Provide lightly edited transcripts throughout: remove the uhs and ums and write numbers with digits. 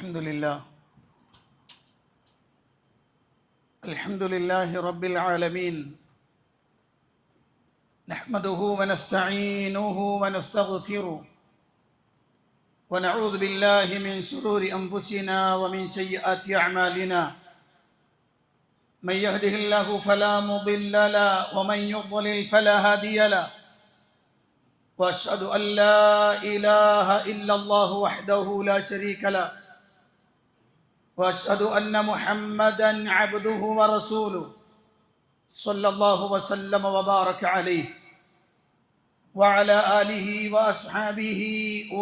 الحمد لله رب العالمين نحمده ونستعينه ونستغفره ونعوذ بالله من شرور أنفسنا ومن سيئات أعمالنا من يهده الله فلا مضل له ومن يضلل فلا هادي له وأشهد أن لا إله إلا الله وحده لا شريك له وأشهد أن محمدًا عبده ورسوله صلى الله وسلم وبارك عليه وعلى آله وأصحابه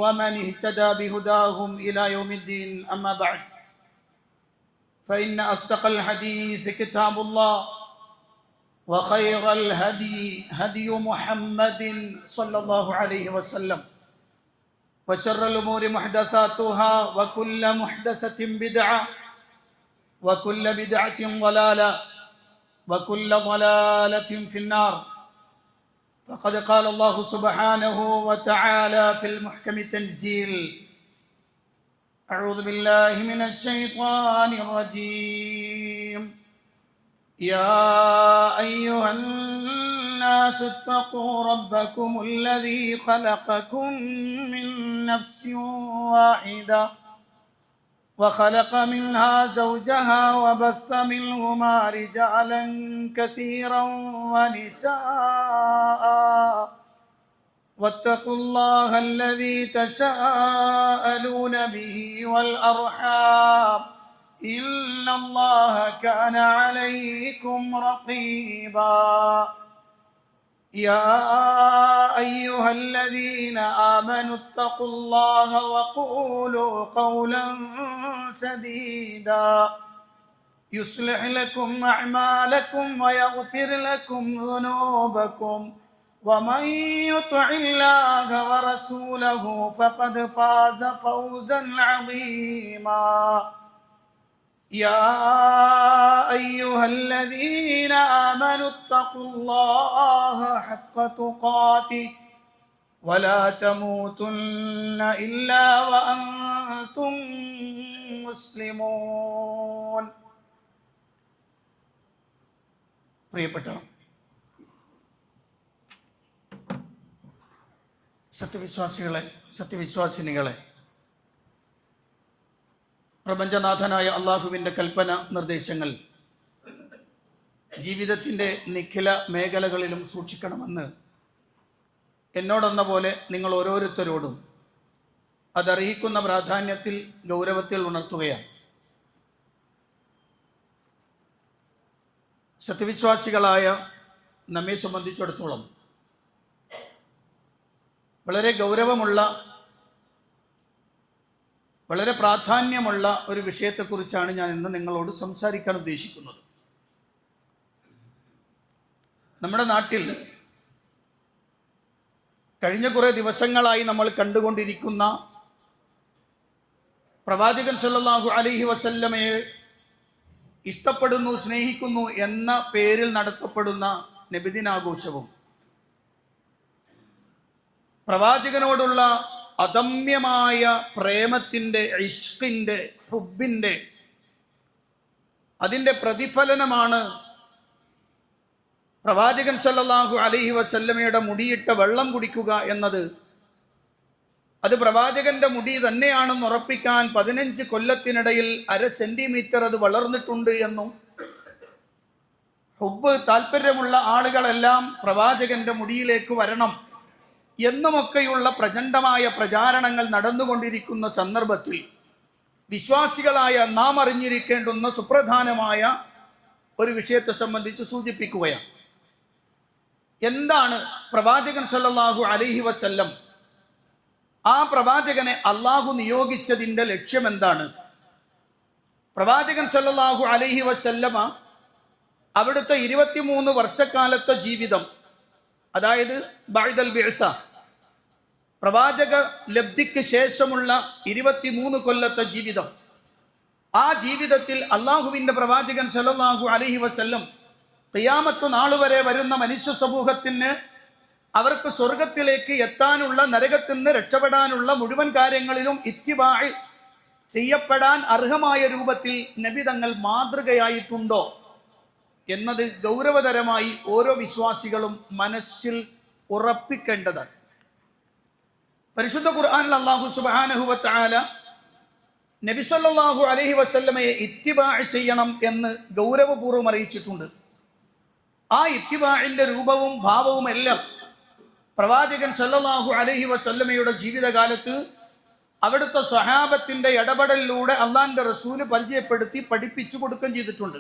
ومن اهتدى بهداهم إلى يوم الدين أما بعد فإن أصدق الحديث كتاب الله وخير الهدي هدي محمد صلى الله عليه وسلم وشر الأمور محدثاتها وكل محدثة بدعة وكل بدعة ضلالة وكل ضلالة في النار فقد قال الله سبحانه وتعالى في المحكم التنزيل أعوذ بالله من الشيطان الرجيم يا أيها الناس اتقوا ربكم الذي خلقكم من نفس واحدة وخلق منها زوجها وبث منهما رجالا كثيرا ونساء واتقوا الله الذي تساءلون به والأرحام إن الله كان عليكم رقيبا يا أيها الذين آمنوا اتقوا الله وقولوا قولا سديدا يصلح لكم أعمالكم ويغفر لكم ذنوبكم ومن يطع الله ورسوله فقد فاز فوزا عظيما يا أيها الذين آمنوا اتقوا الله حق تقاته ولا تموتن إلا وأنتم مسلمون. പ്രിയപ്പെട്ട സത്യവിശ്വാസികളെ, സത്യവിശ്വാസിനികളെ, പ്രപഞ്ചനാഥനായ അള്ളാഹുവിൻ്റെ കൽപ്പന നിർദ്ദേശങ്ങൾ ജീവിതത്തിൻ്റെ നിഖില മേഖലകളിലും സൂക്ഷിക്കണമെന്ന് എന്നോടെന്ന പോലെ നിങ്ങൾ ഓരോരുത്തരോടും അതർഹിക്കുന്ന പ്രാധാന്യത്തിൽ ഗൗരവത്തിൽ ഉണർത്തുകയാണ്. സത്യവിശ്വാസികളായ നമ്മെ സംബന്ധിച്ചിടത്തോളം വളരെ ഗൗരവമുള്ള, വളരെ പ്രാധാന്യമുള്ള ഒരു വിഷയത്തെക്കുറിച്ചാണ് ഞാൻ ഇന്ന് നിങ്ങളോട് സംസാരിക്കാൻ ഉദ്ദേശിക്കുന്നത്. നമ്മുടെ നാട്ടിൽ കഴിഞ്ഞ കുറേ ദിവസങ്ങളായി നമ്മൾ കണ്ടുകൊണ്ടിരിക്കുന്ന പ്രവാചകൻ സല്ലല്ലാഹു അലൈഹി വസല്ലമയെ ഇഷ്ടപ്പെടുന്നു, സ്നേഹിക്കുന്നു എന്ന പേരിൽ നടത്തപ്പെടുന്ന നബിദിനാഘോഷവും പ്രവാചകനോടുള്ള അദമ്യമായ പ്രേമത്തിൻ്റെ, ഇഷ്കിൻ്റെ, ഹുബിൻ്റെ അതിൻ്റെ പ്രതിഫലനമാണ് പ്രവാചകൻ സല്ലല്ലാഹു അലൈഹി വസല്ലമയുടെ മുടിയിട്ട വെള്ളം കുടിക്കുക എന്നത്. അത് പ്രവാചകന്റെ മുടി തന്നെയാണെന്ന് ഉറപ്പിക്കാൻ 15 കൊല്ലത്തിനിടയിൽ 1/2 സെന്റിമീറ്റർ അത് വളർന്നിട്ടുണ്ട് എന്നും, ഹുബ് താല്പര്യമുള്ള ആളുകളെല്ലാം പ്രവാചകന്റെ മുടിയിലേക്ക് വരണം എന്നുമൊക്കെയുള്ള പ്രചണ്ഡമായ പ്രചാരണങ്ങൾ നടന്നുകൊണ്ടിരിക്കുന്ന സന്ദർഭത്തിൽ വിശ്വാസികളായ നാം അറിഞ്ഞിരിക്കേണ്ടുന്ന സുപ്രധാനമായ ഒരു വിഷയത്തെ സംബന്ധിച്ച് സൂചിപ്പിക്കുകയാണ്. എന്താണ് പ്രവാചകൻ സല്ലല്ലാഹു അലൈഹി വസല്ലം, ആ പ്രവാചകനെ അള്ളാഹു നിയോഗിച്ചതിൻ്റെ ലക്ഷ്യം എന്താണ്? പ്രവാചകൻ സല്ലല്ലാഹു അലൈഹി വസല്ലമ അവിടുത്തെ 23 വർഷക്കാലത്തെ ജീവിതം, അതായത് ബഅദൽ ബിഅ്സ, പ്രവാചക ലബ്ധിക്ക് ശേഷമുള്ള 23 കൊല്ലത്തെ ജീവിതം, ആ ജീവിതത്തിൽ അള്ളാഹുവിൻ്റെ പ്രവാചകൻ സല്ലല്ലാഹു അലൈഹി വസല്ലം ഖിയാമത്ത് നാളുവരെ വരുന്ന മനുഷ്യ സമൂഹത്തിന് അവർക്ക് സ്വർഗത്തിലേക്ക് എത്താനുള്ള, നരകത്തിൽ നിന്ന് രക്ഷപ്പെടാനുള്ള മുഴുവൻ കാര്യങ്ങളിലും ഇത്തിബാഅ്, ചെയ്യപ്പെടാൻ അർഹമായ രൂപത്തിൽ നബി തങ്ങൾ മാതൃകയായിട്ടുണ്ടോ എന്നത് ഗൗരവതരമായി ഓരോ വിശ്വാസികളും മനസ്സിൽ ഉറപ്പിക്കേണ്ടതാണ്. പരിശുദ്ധ ഖുർആനിൽ അല്ലാഹു സുബ്ഹാനഹു വ തആല നബി സല്ലല്ലാഹു അലൈഹി വസല്ലമയെ ഇത്തിബാഅ് ചെയ്യണം എന്ന് ഗൗരവപൂർവ്വം അറിയിച്ചിട്ടുണ്ട്. ആ ഇത്തിബാഇന്റെ രൂപവും ഭാവവും എല്ലാം പ്രവാചകൻ സല്ലല്ലാഹു അലൈഹി വസല്ലമയുടെ ജീവിതകാലത്ത് അവിടുത്തെ സ്വഹാബത്തിന്റെ ഇടപെടലിലൂടെ അള്ളാഹിന്റെ റസൂല് പരിചയപ്പെടുത്തി പഠിപ്പിച്ചു കൊടുക്കുകയും ചെയ്തിട്ടുണ്ട്.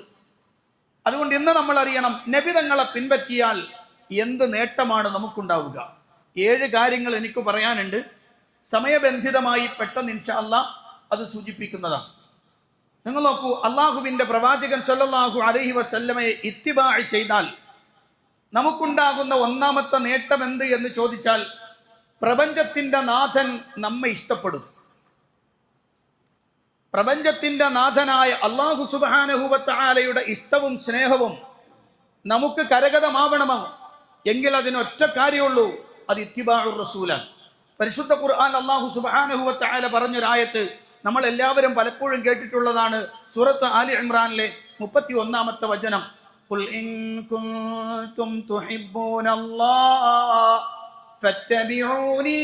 അതുകൊണ്ട് ഇന്ന് നമ്മൾ അറിയണം, നബി തങ്ങളെ പിൻപറ്റിയാൽ എന്ത് നേട്ടമാണ് നമുക്കുണ്ടാവുക. 7 കാര്യങ്ങൾ എനിക്ക് പറയാനുണ്ട്. സമയബന്ധിതമായി പെട്ടെന്ന് ഇൻഷാ അല്ലാഹ് അത് സൂചിപ്പിക്കുന്നതാണ്. നിങ്ങൾ നോക്കൂ, അള്ളാഹുവിന്റെ പ്രവാചകൻ സല്ലല്ലാഹു അലൈഹി വസല്ലമയെ ഇത്തിബാഅ് ചെയ്താൽ നമുക്കുണ്ടാകുന്ന ഒന്നാമത്തെ നേട്ടം എന്ത് എന്ന് ചോദിച്ചാൽ, പ്രപഞ്ചത്തിന്റെ നാഥൻ നമ്മെ ഇഷ്ടപ്പെടും. പ്രപഞ്ചത്തിന്റെ നാഥനായ അല്ലാഹു സുബ്ഹാനഹു വ തആലയുടെ ഇഷ്ടവും സ്നേഹവും നമുക്ക് കരഗതമാവണമോ എങ്കിൽ അതിനൊറ്റ കാര്യമുള്ളൂ, അത് ഇത്തിബാഉർ റസൂലാണ്. പരിശുദ്ധ ഖുർആൻ അല്ലാഹു സുബ്ഹാനഹു വ തആല പറഞ്ഞൊരായത്ത് നമ്മൾ എല്ലാവരും പലപ്പോഴും കേട്ടിട്ടുള്ളതാണ്. സൂറത്ത് ആലി ഇമ്രാനിലെ 31-ാമത്തെ വചനം, ഖുൽ ഇൻ കുൻതും തുഹിബ്ബൂനല്ലാഹ ഫത്തബിഊനി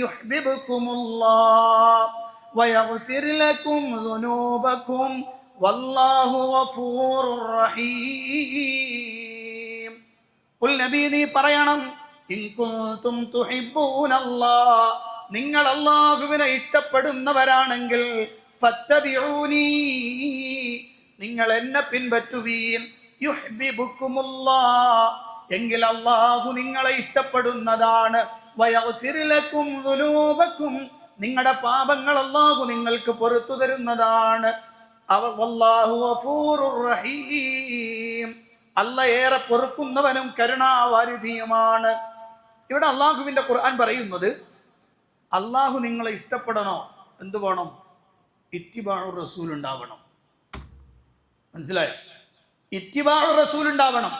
യുഹ്ബിബുകുമുല്ലാഹ് വയഗ്ഫിർ ലക്കും ദുനൂബക്കും വല്ലാഹു ഗഫൂറുർ റഹീം. ഖുൽ നബി നീ പറയണം, ഇൻ കുൻതും തുഹിബ്ബൂനല്ലാഹ നിങ്ങൾ അല്ലാഹുവിനെ ഇഷ്ടപ്പെടുന്നവരാണെങ്കിൽ ഫത്തബിഊനി നിങ്ങൾ എന്നെ പിൻപറ്റുവീൻ, യുഹ്ബിബുകുമുല്ലാഹ് എങ്കിൽ അല്ലാഹു നിങ്ങളെ ഇഷ്ടപ്പെടുന്നതാണ്, വയഗ്ഫിർ ലക്കും ദുനൂബക്കും നിങ്ങളുടെ പാപങ്ങൾ അല്ലാഹു നിങ്ങൾക്ക് പുറത്തു തരുന്നതാണ്, വല്ലാഹു ഗഫൂറുർ റഹീം അല്ലാഹ് ഏറെ പൊറുക്കുന്നവനും കരുണാവാരിധിയുമാണ്. ഇവിടെ അല്ലാഹുവിന്റെ ഖുർആൻ പറയുന്നത്, അല്ലാഹു നിങ്ങളെ ഇഷ്ടപ്പെടണോ എന്ത് വേണം? ഇത്തിബാഉർ റസൂൽ ഉണ്ടാവണം. മനസ്സിലായോ? ഇത്തിബാഉർ റസൂൽ ഉണ്ടാവണം.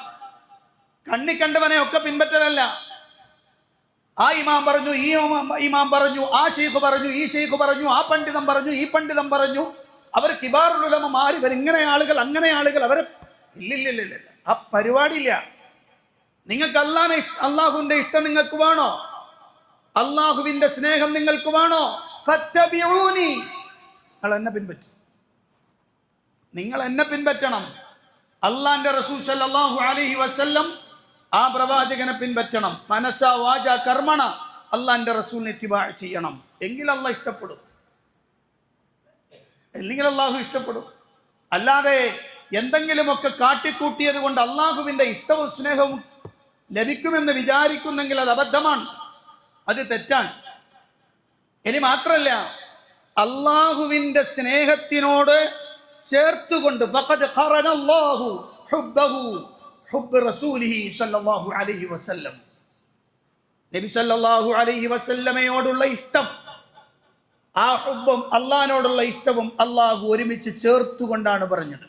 കണ്ണി കണ്ടവനെ ഒക്കെ പിൻപറ്റലല്ല. ആ ഇമാം പറഞ്ഞു, ഈ ഇമാം പറഞ്ഞു, ആ ശൈഖ് പറഞ്ഞു, ഈ ശൈഖ് പറഞ്ഞു, ആ പണ്ഡിതൻ പറഞ്ഞു, ഈ പണ്ഡിതൻ പറഞ്ഞു, അവർ കിബാറുൽ ഉലമമാർ, ഇവർ ഇങ്ങനെ ആളുകൾ അങ്ങനെ ആളുകൾ, അവരെ ഇല്ലില്ല, ആ പരിപാടിയില്ല. നിങ്ങൾക്ക് അല്ലാഹുവിന്റെ ഇഷ്ടം നിങ്ങൾക്ക് വേണോ? അല്ലാഹുവിന്റെ സ്നേഹം നിങ്ങൾക്ക് വേണോ? ഫത്തബിഊനി നിങ്ങൾ എന്നെ പിൻപറ്റണം. അല്ലാഹുവിന്റെ റസൂൽ സല്ലല്ലാഹു അലൈഹി വസല്ലം ആ പ്രവാചകനെ പിൻപറ്റണം. മനസ്സ വാച കർമ്മണ അല്ലാഹുവിന്റെ റസൂലിനെ ഇത്തിബാഅ് ചെയ്യണം. എങ്കിൽ അല്ലാഹ് ഇഷ്ടപ്പെടും, അല്ലെങ്കിൽ അല്ലാഹു ഇഷ്ടപ്പെടും. അല്ലാതെ എന്തെങ്കിലുമൊക്കെ കാട്ടിക്കൂട്ടിയത് കൊണ്ട് അല്ലാഹുവിന്റെ ഇഷ്ടവും സ്നേഹവും ലഭിക്കുമെന്ന് വിചാരിക്കുന്നെങ്കിൽ അത് അബദ്ധമാണ്, അത് തെറ്റാണ്. ഇനി മാത്രല്ല, അല്ലാഹുവിന്റെ സ്നേഹത്തിനോട് ചേർത്തുകൊണ്ട് ഫഖദ് ഖറനല്ലാഹു ഹുബ്ബഹു ഹുബ്ബ് റസൂലിഹി സല്ലല്ലാഹു അലൈഹി വസല്ലം, നബി സല്ലല്ലാഹു അലൈഹി വസല്ലമയോടുള്ള ഇഷ്ടം, ആ ഹുബ്ബും അല്ലാഹുവിനോടുള്ള ഇഷ്ടവും അല്ലാഹു ഒരുമിച്ച് ചേർത്തുകൊണ്ടാണ് പറഞ്ഞത്.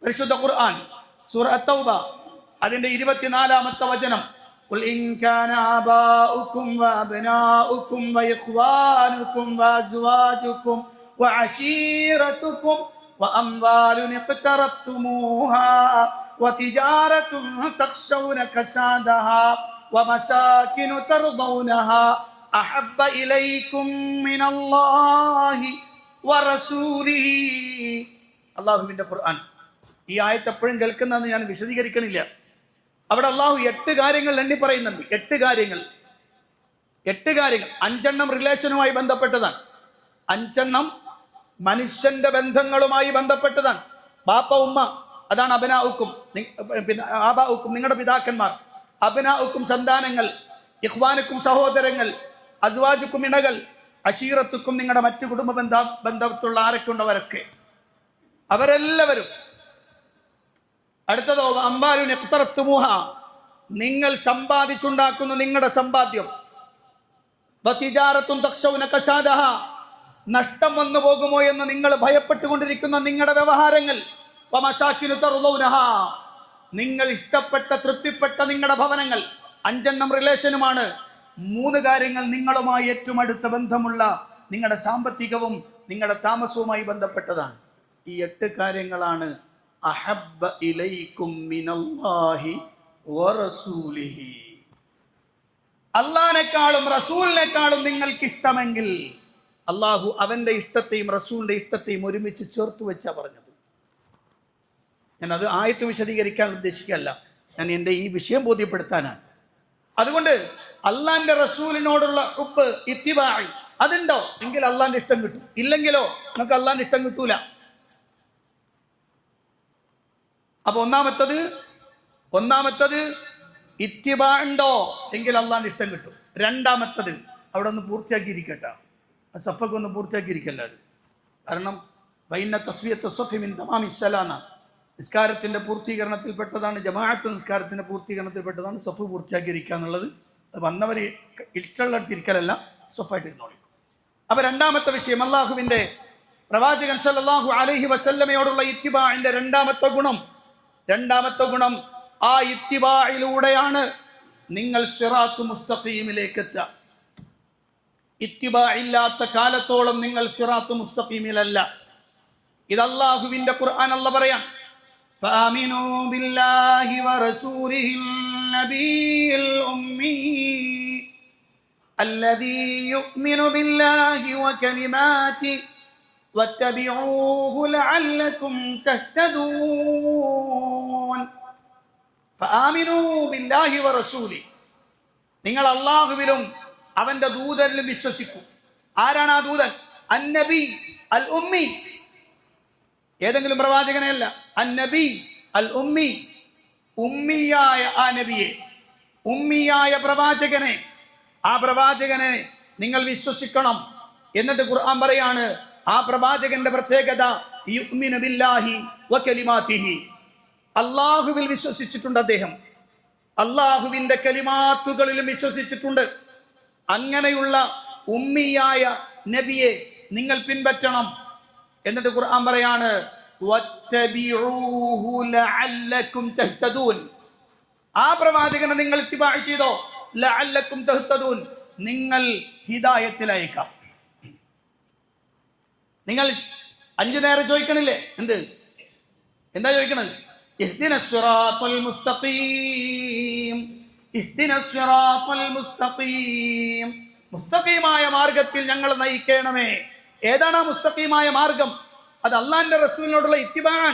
പരിശുദ്ധ ഖുർആൻ സൂറ അത്തൗബ അതിന്റെ 24-ാമത്തെ വചനം, ഖുൽ ഇൻ കാന ആബാഉകും വഅബ്നാഉകും വഇഖ്വാനുകും വഅസ്വാജുകും വഅശീറതുകും വഅംവാലുൻ ഇഖ്തറഫ്തുമൂഹാ വതിജാറത്തുൻ തഖ്ശൗന കസാദഹാ വമസാകിനു തർദൗനഹാ അഹബ്ബ ഇലൈക്കും മിനല്ലാഹി വറസൂലിഹി. അല്ലാഹുവിന്റെ ഖുർആൻ. ഈ ആയത്ത് എപ്പോഴും കേൾക്കുന്നതെന്ന് ഞാൻ വിശദീകരിക്കണില്ല. അവിടെ അല്ലാഹു 8 കാര്യങ്ങൾ എണ്ണി പറയുന്നുണ്ട്. 8 കാര്യങ്ങൾ. 5 റിലേഷനുമായി ബന്ധപ്പെട്ടതാണ്. 5 മനുഷ്യന്റെ ബന്ധങ്ങളുമായി ബന്ധപ്പെട്ടതാണ്. ബാപ്പ ഉമ്മ, അതാണ് അബ്നാഉക്കും, പിന്നെ ആബാഉക്കും നിങ്ങളുടെ പിതാക്കന്മാർ, അബ്നാഉക്കും സന്താനങ്ങൾ, ഇഖ്വാനുക്കും സഹോദരങ്ങൾ, അസ്വാജുക്കും ഇണകൾ, അശീറത്തുക്കും നിങ്ങളുടെ മറ്റു കുടുംബ ബന്ധത്തുള്ള ആരൊക്കെ ഉണ്ടവരൊക്കെ, അവരെല്ലാവരും. അടുത്തതോ അംബാലുൻ ഇഖ്തറഫ്തുമൂഹ നിങ്ങൾ സമ്പാദിച്ചുണ്ടാക്കുന്ന നിങ്ങളുടെ സമ്പാദ്യം, വതിജാറത്തുൻ തഖ്ശൗന കസാദഹ നഷ്ടം വന്നു പോകുമോ എന്ന് നിങ്ങൾ ഭയപ്പെട്ടുകൊണ്ടിരിക്കുന്ന നിങ്ങളുടെ വ്യവഹാരങ്ങൾ, വമസാകിനു തർദൗനഹ നിങ്ങൾ ഇഷ്ടപ്പെട്ട തൃപ്തിപ്പെട്ട നിങ്ങളുടെ ഭവനങ്ങൾ. 5 റിലേഷനുമാണ്. 3 കാര്യങ്ങൾ നിങ്ങളുമായി ഏറ്റവും അടുത്ത ബന്ധമുള്ള നിങ്ങളുടെ സാമ്പത്തികവും നിങ്ങളുടെ താമസവുമായി ബന്ധപ്പെട്ടതാണ്. ഈ 8 കാര്യങ്ങളാണ് അഹബ്ബ ഇലൈക്കും മിനല്ലാഹി വറസൂലിഹി. അള്ളാഹിനെക്കാളും റസൂലിനെക്കാളും നിങ്ങൾക്ക് ഇഷ്ടമെങ്കിൽ അള്ളാഹു അവന്റെ ഇഷ്ടത്തെയും റസൂലിന്റെ ഇഷ്ടത്തെയും ഒരുമിച്ച് ചേർത്ത് വെച്ചാ പറഞ്ഞത്. ഞാൻ അത് ആയത്ത് വിശദീകരിക്കാൻ ഉദ്ദേശിക്കുകയല്ല, ഞാൻ എൻ്റെ ഈ വിഷയം ബോധ്യപ്പെടുത്താനാണ്. അതുകൊണ്ട് അള്ളാന്റെ റസൂലിനോടുള്ള ഹുബ്ബ്, ഇത്തിബാഅ് അതുണ്ടോ എങ്കിൽ അള്ളാന്റെ ഇഷ്ടം കിട്ടും, ഇല്ലെങ്കിലോ നമുക്ക് അള്ളാന്റെ ഇഷ്ടം കിട്ടൂല. അപ്പൊ ഒന്നാമത്തത് ഇത്തിബാഅ് ഉണ്ടോ എങ്കിൽ അള്ളാന്റെ ഇഷ്ടം കിട്ടും. രണ്ടാമത്തത് അവിടെ ഒന്ന് പൂർത്തിയാക്കിയിരിക്കട്ടെ, സഫൊക്കെ ഒന്ന് പൂർത്തിയാക്കിയിരിക്കല്ല. കാരണം വൈന്ന തസ്വിയത്ത് സഫി മിൻ തമാമി സ്വലാന, നിസ്കാരത്തിന്റെ പൂർത്തീകരണത്തിൽപ്പെട്ടതാണ്, ജമാഅത്ത് നിസ്കാരത്തിന്റെ പൂർത്തീകരണത്തിൽപ്പെട്ടതാണ് സഫ് പൂർത്തിയാക്കിയിരിക്കുക എന്നുള്ളത്. അത് വന്നവർ ഇഷ്ടമുള്ളിടത്തിരിക്കലല്ല, സഫായിട്ട് ഇരുന്നോളി. അപ്പൊ രണ്ടാമത്തെ വിഷയം, അള്ളാഹുവിന്റെ പ്രവാചകൻ സല്ലല്ലാഹു അലൈഹി വസല്ലമയോടുള്ള ഇത്തിബാഇന്റെ രണ്ടാമത്തെ ഗുണം ആ ഇത്തിബാഇലൂടെയാണ് നിങ്ങൾ സിറാത്ത് മുസ്തഖീമിലേക്ക് എത്തുക. ഇത്തിബാ ഇല്ലാത്ത കാലത്തോളം നിങ്ങൾ സിറാത്ത് മുസ്തഖീമിലല്ല. ഇത് അല്ലാഹുവിന്റെ ഖുർആൻ അല്ലാഹു പറയാം, ഫആമിനൂ ബില്ലാഹി വറസൂലിഹിൻ നബിയിൽ ഉമ്മി അല്ലദീ യുഅ്മിനു ബില്ലാഹി വകലിമാതിഹി വത്തബിഊഹു ലഅല്ലകും തഹ്തദൂൻ. ഫആമിനൂ ബില്ലാഹി വറസൂലിഹി, നിങ്ങൾ അല്ലാഹുവിലും അവന്റെ ദൂതനിലും വിശ്വസിക്കും. ആരാണ് ആ ദൂതൻ? അന്നബി അൽ ഉമ്മി, ഏതെങ്കിലും പ്രവാചകനെയല്ല. അന്നബി അൽ ഉമ്മി, ഉമ്മിയായ ആ നബിയെ, ഉമ്മിയായ പ്രവാചകനെ, ആ പ്രവാചകനെ നിങ്ങൾ വിശ്വസിക്കണം. എന്നിട്ട് ഖുർആൻ പറയാണ് ആ പ്രവാചകന്റെ പ്രത്യേകത യുഅ്മിനു ബില്ലാഹി വകലിമാതിഹി, അല്ലാഹുവിൽ വിശ്വസിച്ചിട്ടുണ്ട് അദ്ദേഹം, അല്ലാഹുവിന്റെ കലിമാത്തുകളിലും വിശ്വസിച്ചിട്ടുണ്ട്. അങ്ങനെയുള്ള ഉമ്മിയായ നബിയെ നിങ്ങൾ പിൻപറ്റണം. എന്നിട്ട് ഖുർആൻ പറയാണ് വത്തബിഊഹു ലഅല്ലകും തഹ്തദൂൻ, ആ പ്രവാചകനെ നിങ്ങൾ ഇത്തിബാഅ് ചെയ്തോ, ലഅല്ലകും തഹ്തദൂൻ, നിങ്ങൾ ഹിദായത്തിലായേക്കാം. നിങ്ങൾ 5 നേരം ചോദിക്കണില്ലേ, എന്താ ചോദിക്കണത്? ഇഹ്ദിനസ് സിറാത്തൽ മുസ്തഖീം, ഇഹ്ദിനസ് സിറാത്തൽ മുസ്തഖീം, മുസ്തഖീമായ മാർഗത്തിൽ ഞങ്ങൾ നയിക്കണമേ. ഏതാണ് ആ മുസ്തഖീമായ മാർഗം? അത് അള്ളാന്റെ റസൂലിനോടുള്ള ഇത്തിബാഅ്.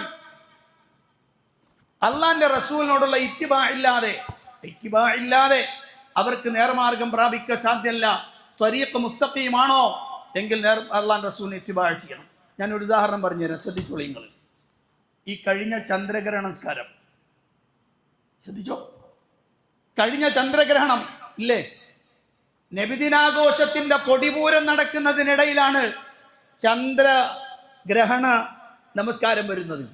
അള്ളാന്റെ റസൂലിനോടുള്ള ഇത്തിബാഅ് ഇല്ലാതെ അവർക്ക് നേർമാർഗം പ്രാപിക്കാൻ സാധ്യമല്ല. ത്വരീഖ് മുസ്തഖീമാണോ എങ്കിൽ അള്ളാന്റെ റസൂലിനെ ഇത്തിബാഅ് ചെയ്യണം. ഞാനൊരു ഉദാഹരണം പറഞ്ഞുതരാം, ശ്രദ്ധിച്ചോളൂ നിങ്ങൾ. ഈ കഴിഞ്ഞ ചന്ദ്രഗ്രഹണ നമസ്കാരം ശ്രദ്ധിച്ചോ? കഴിഞ്ഞ ചന്ദ്രഗ്രഹണം ഇല്ലേ, നബിദിനാഘോഷത്തിന്റെ പൊടിപൂരം നടക്കുന്നതിനിടയിലാണ് ചന്ദ്രഗ്രഹണ നമസ്കാരം വരുന്നത്.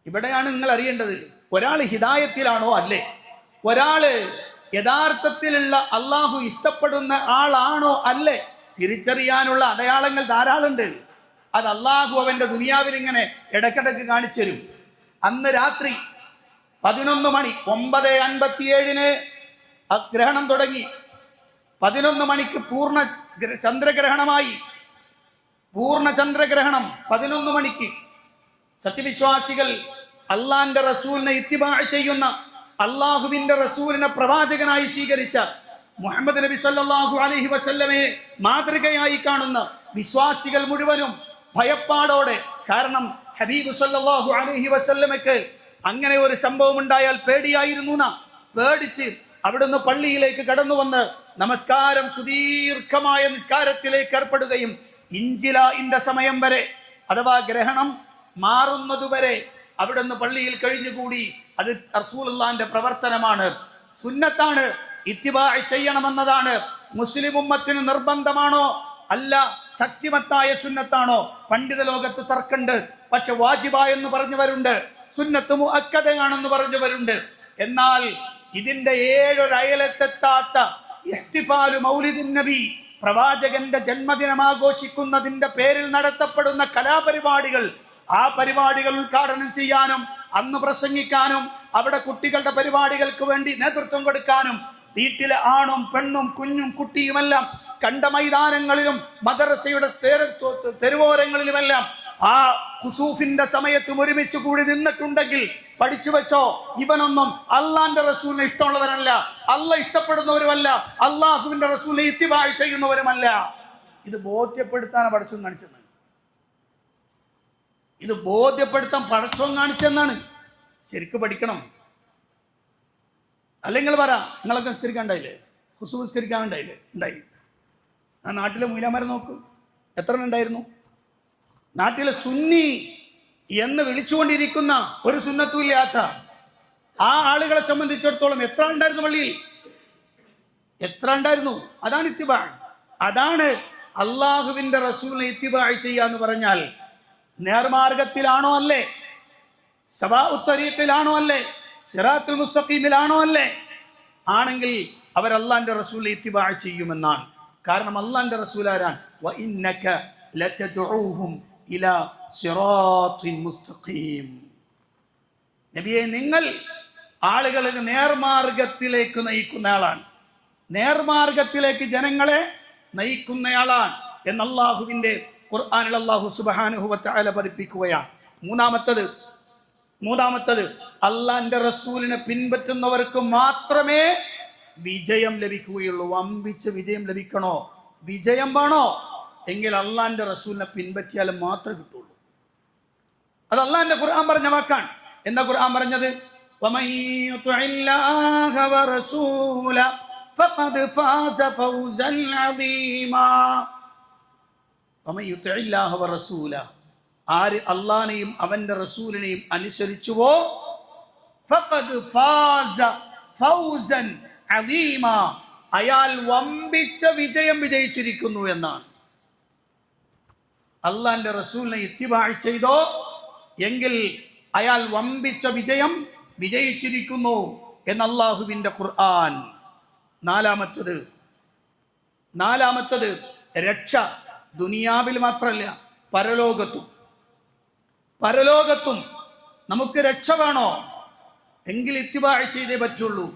ഇവിടെയാണ് നിങ്ങൾ അറിയേണ്ടത്, ഒരാൾ ഹിദായത്തിലാണോ അല്ലേ, ഒരാള് യഥാർത്ഥത്തിലുള്ള അള്ളാഹു ഇഷ്ടപ്പെടുന്ന ആളാണോ അല്ലേ, തിരിച്ചറിയാനുള്ള അടയാളങ്ങൾ ധാരാളമുണ്ട്. അത് അള്ളാഹു അവന്റെ ദുനിയാവിൽ ഇങ്ങനെ ഇടക്കിടക്ക് കാണിച്ചു തരും. അന്ന് രാത്രി 11 മണി 9:57 ഗ്രഹണം തുടങ്ങി. 11 മണിക്ക് പൂർണ്ണ ചന്ദ്രഗ്രഹണമായി. പൂർണ്ണ ചന്ദ്രഗ്രഹണം 11 മണിക്ക്. സത്യവിശ്വാസികൾ അള്ളാന്റെ റസൂലിനെ ഇത്തിബാഅ് ചെയ്യുന്ന, അള്ളാഹുവിന്റെ റസൂലിനെ പ്രവാചകനായി സ്വീകരിച്ച മുഹമ്മദ് നബി സല്ലല്ലാഹു അലൈഹി വസല്ലമയെ മാതൃകയായി കാണുന്ന വിശ്വാസികൾ മുഴുവനും ഭയപ്പാടോടെ, കാരണം ഹബീബ് സല്ലല്ലാഹു അലൈഹി വസല്ലമയ്ക്ക് അങ്ങനെ ഒരു സംഭവം ഉണ്ടായാൽ പേടിയായിരുന്നു. പേടിച്ച് അവിടുന്ന് പള്ളിയിലേക്ക് കടന്നു വന്ന് നമസ്കാരം, സുദീർഘമായ നിസ്കാരത്തിലേക്ക് ഏർപ്പെടുകയും ഇഞ്ചിലാഇന്റെ സമയം വരെ, അഥവാ ഗ്രഹണം മാറുന്നതുവരെ അവിടുന്ന് പള്ളിയിൽ കഴിഞ്ഞുകൂടി. അത് റസൂലുള്ളാഹിന്റെ പ്രവർത്തനമാണ്, സുന്നത്താണ്, ഇത്തിബാഅ് ചെയ്യണമെന്നതാണ്. മുസ്ലിം ഉമ്മത്തിന് നിർബന്ധമാണോ അല്ല, ശക്തിമത്തായ സുന്നത്താണോ? പണ്ഡിത ലോകത്ത് തർക്കമുണ്ട്. പക്ഷെ വാജിബായെന്ന് പറഞ്ഞവരുണ്ട്, സുന്നത്ത് മുഅക്കദയാണെന്ന് പറഞ്ഞവരുണ്ട്. എന്നാൽ ഇതിന്റെ 7 അയലത്തെത്താത്ത ഇഹ്തിഫാലു മൗലിദിൻ നബി, പ്രവാചകന്റെ ജന്മദിനം ആഘോഷിക്കുന്നതിന്റെ പേരിൽ നടത്തപ്പെടുന്ന കലാപരിപാടികൾ, ആ പരിപാടികൾ ഉദ്ഘാടനം ചെയ്യാനും അന്ന് പ്രസംഗിക്കാനും അവിടെ കുട്ടികളുടെ പരിപാടികൾക്ക് വേണ്ടി നേതൃത്വം കൊടുക്കാനും വീട്ടിലെ ആണും പെണ്ണും കുഞ്ഞും കുട്ടിയുമെല്ലാം കണ്ട മൈതാനങ്ങളിലും മദ്രസയുടെ തെരുവോരങ്ങളിലുമെല്ലാം ആ കുസൂഫിന്റെ സമയത്തും ഒരുമിച്ച് കൂടി നിന്നിട്ടുണ്ടെങ്കിൽ പഠിച്ചു വെച്ചോ, ഇവനൊന്നും അള്ളാന്റെ റസൂലിനെ ഇഷ്ടമുള്ളവരല്ല, അല്ല ഇഷ്ടപ്പെടുന്നവരുമല്ല, അള്ളാഹുവിന്റെ റസൂലിനെ ഇത്തിബാ ചെയ്യുന്നവരുമല്ല. ഇത് ബോധ്യപ്പെടുത്താനാണ് പടച്ചോൻ കാണിച്ചത്. ഇത് ബോധ്യപ്പെടുത്താൻ പടച്ചോൻ കാണിച്ചെന്നാണ്. ശരിക്കും പഠിക്കണം. അല്ലെങ്കിൽ പറ, നിങ്ങളൊക്കെ നിസ്കരിക്കാണ്ടായില്ലേ? ഹുസു നിസ്കരിക്കാനുണ്ടായില്ലേ? ഉണ്ടായി. ആ നാട്ടിലെ മൂലാമാരെ നോക്ക്, എത്ര ഉണ്ടായിരുന്നു? നാട്ടിലെ സുന്നി എന്ന് വിളിച്ചുകൊണ്ടിരിക്കുന്ന ഒരു സുന്നത്തുമില്ലാത്ത ആ ആളുകളെ സംബന്ധിച്ചിടത്തോളം എത്ര ഉണ്ടായിരുന്നു പള്ളിയിൽ? എത്ര ഉണ്ടായിരുന്നു? അതാണ് ഇത്തിബാ. അതാണ് അള്ളാഹുവിന്റെ റസൂലിനെ ഇത്തിബാ ചെയ്യാന്ന് പറഞ്ഞാൽ. നേർമാർഗത്തിലാണോ അല്ലേ? സവാഉ തരീഖിലാണോ അല്ലേ? സിറാത്തുൽ മുസ്തഖീമിലാണോ അല്ലേ? ആണെങ്കിൽ അവർ അള്ളാന്റെ റസൂലിനെ ഇത്തിബാ ചെയ്യുമെന്നാണ്. കാരണം അള്ളാന്റെ റസൂൽ ആരാണ്? വ ഇന്നക ലതദഊഹും ഇലാ സിറാത്തിൻ മുസ്തഖീം. നബിയെ, നിങ്ങൾ ആളുകളെ നേർമാർഗത്തിലേക്ക് നയിക്കുന്ന ആളാണ്, നേർമാർഗത്തിലേക്ക് ജനങ്ങളെ നയിക്കുന്നയാളാണ് എന്ന് അള്ളാഹുവിന്റെ ഖുർആനിൽ അല്ലാഹു സുബ്ഹാനഹു വ തആല പഠിപ്പിക്കുകയാണ്. മൂന്നാമത്തത് അള്ളാന്റെ റസൂലിനെ പിൻപറ്റുന്നവർക്ക് മാത്രമേ വിജയം ലഭിക്കുകയുള്ളൂ. വമ്പിച്ച് വിജയം ലഭിക്കണോ, വിജയം വേണോ എങ്കിൽ അള്ളാന്റെ റസൂലിനെ പിൻപറ്റിയാലും മാത്രമേ കിട്ടുള്ളൂ. അത് അള്ളാന്റെ ഖുർആൻ പറഞ്ഞ വാക്കാണ്. എന്താ ഖുർആൻ പറഞ്ഞത്? വമൻ യുതിഇല്ലാഹ വറസൂല ഫഖദ് ഫാസ ഫൗസൻ അദീമാ. വമൻ യുതിഇല്ലാഹ വറസൂല, ആര് അള്ളാനെയും അവന്റെ റസൂലിനെയും അനുസരിച്ചുവോ, ഫഖദ് ഫാസ ഫൗസൻ അദീമാ, അയാൾ വമ്പിച്ച വിജയം വിജയിച്ചിരിക്കുന്നു എന്നാണ്. അള്ളാന്റെ റസൂലിനെ ഇത്തിബാ ചെയ്തോ എങ്കിൽ അയാൾ വമ്പിച്ച വിജയം വിജയിച്ചിരിക്കുന്നു എന്ന് അല്ലാഹുവിന്റെ ഖുർആൻ. നാലാമത്തത് രക്ഷ ദുനിയാവിൽ മാത്രമല്ല, പരലോകത്തും നമുക്ക് രക്ഷ വേണോ എങ്കിൽ ഇത്തിബാ ചെയ്തേ പറ്റുള്ളൂ.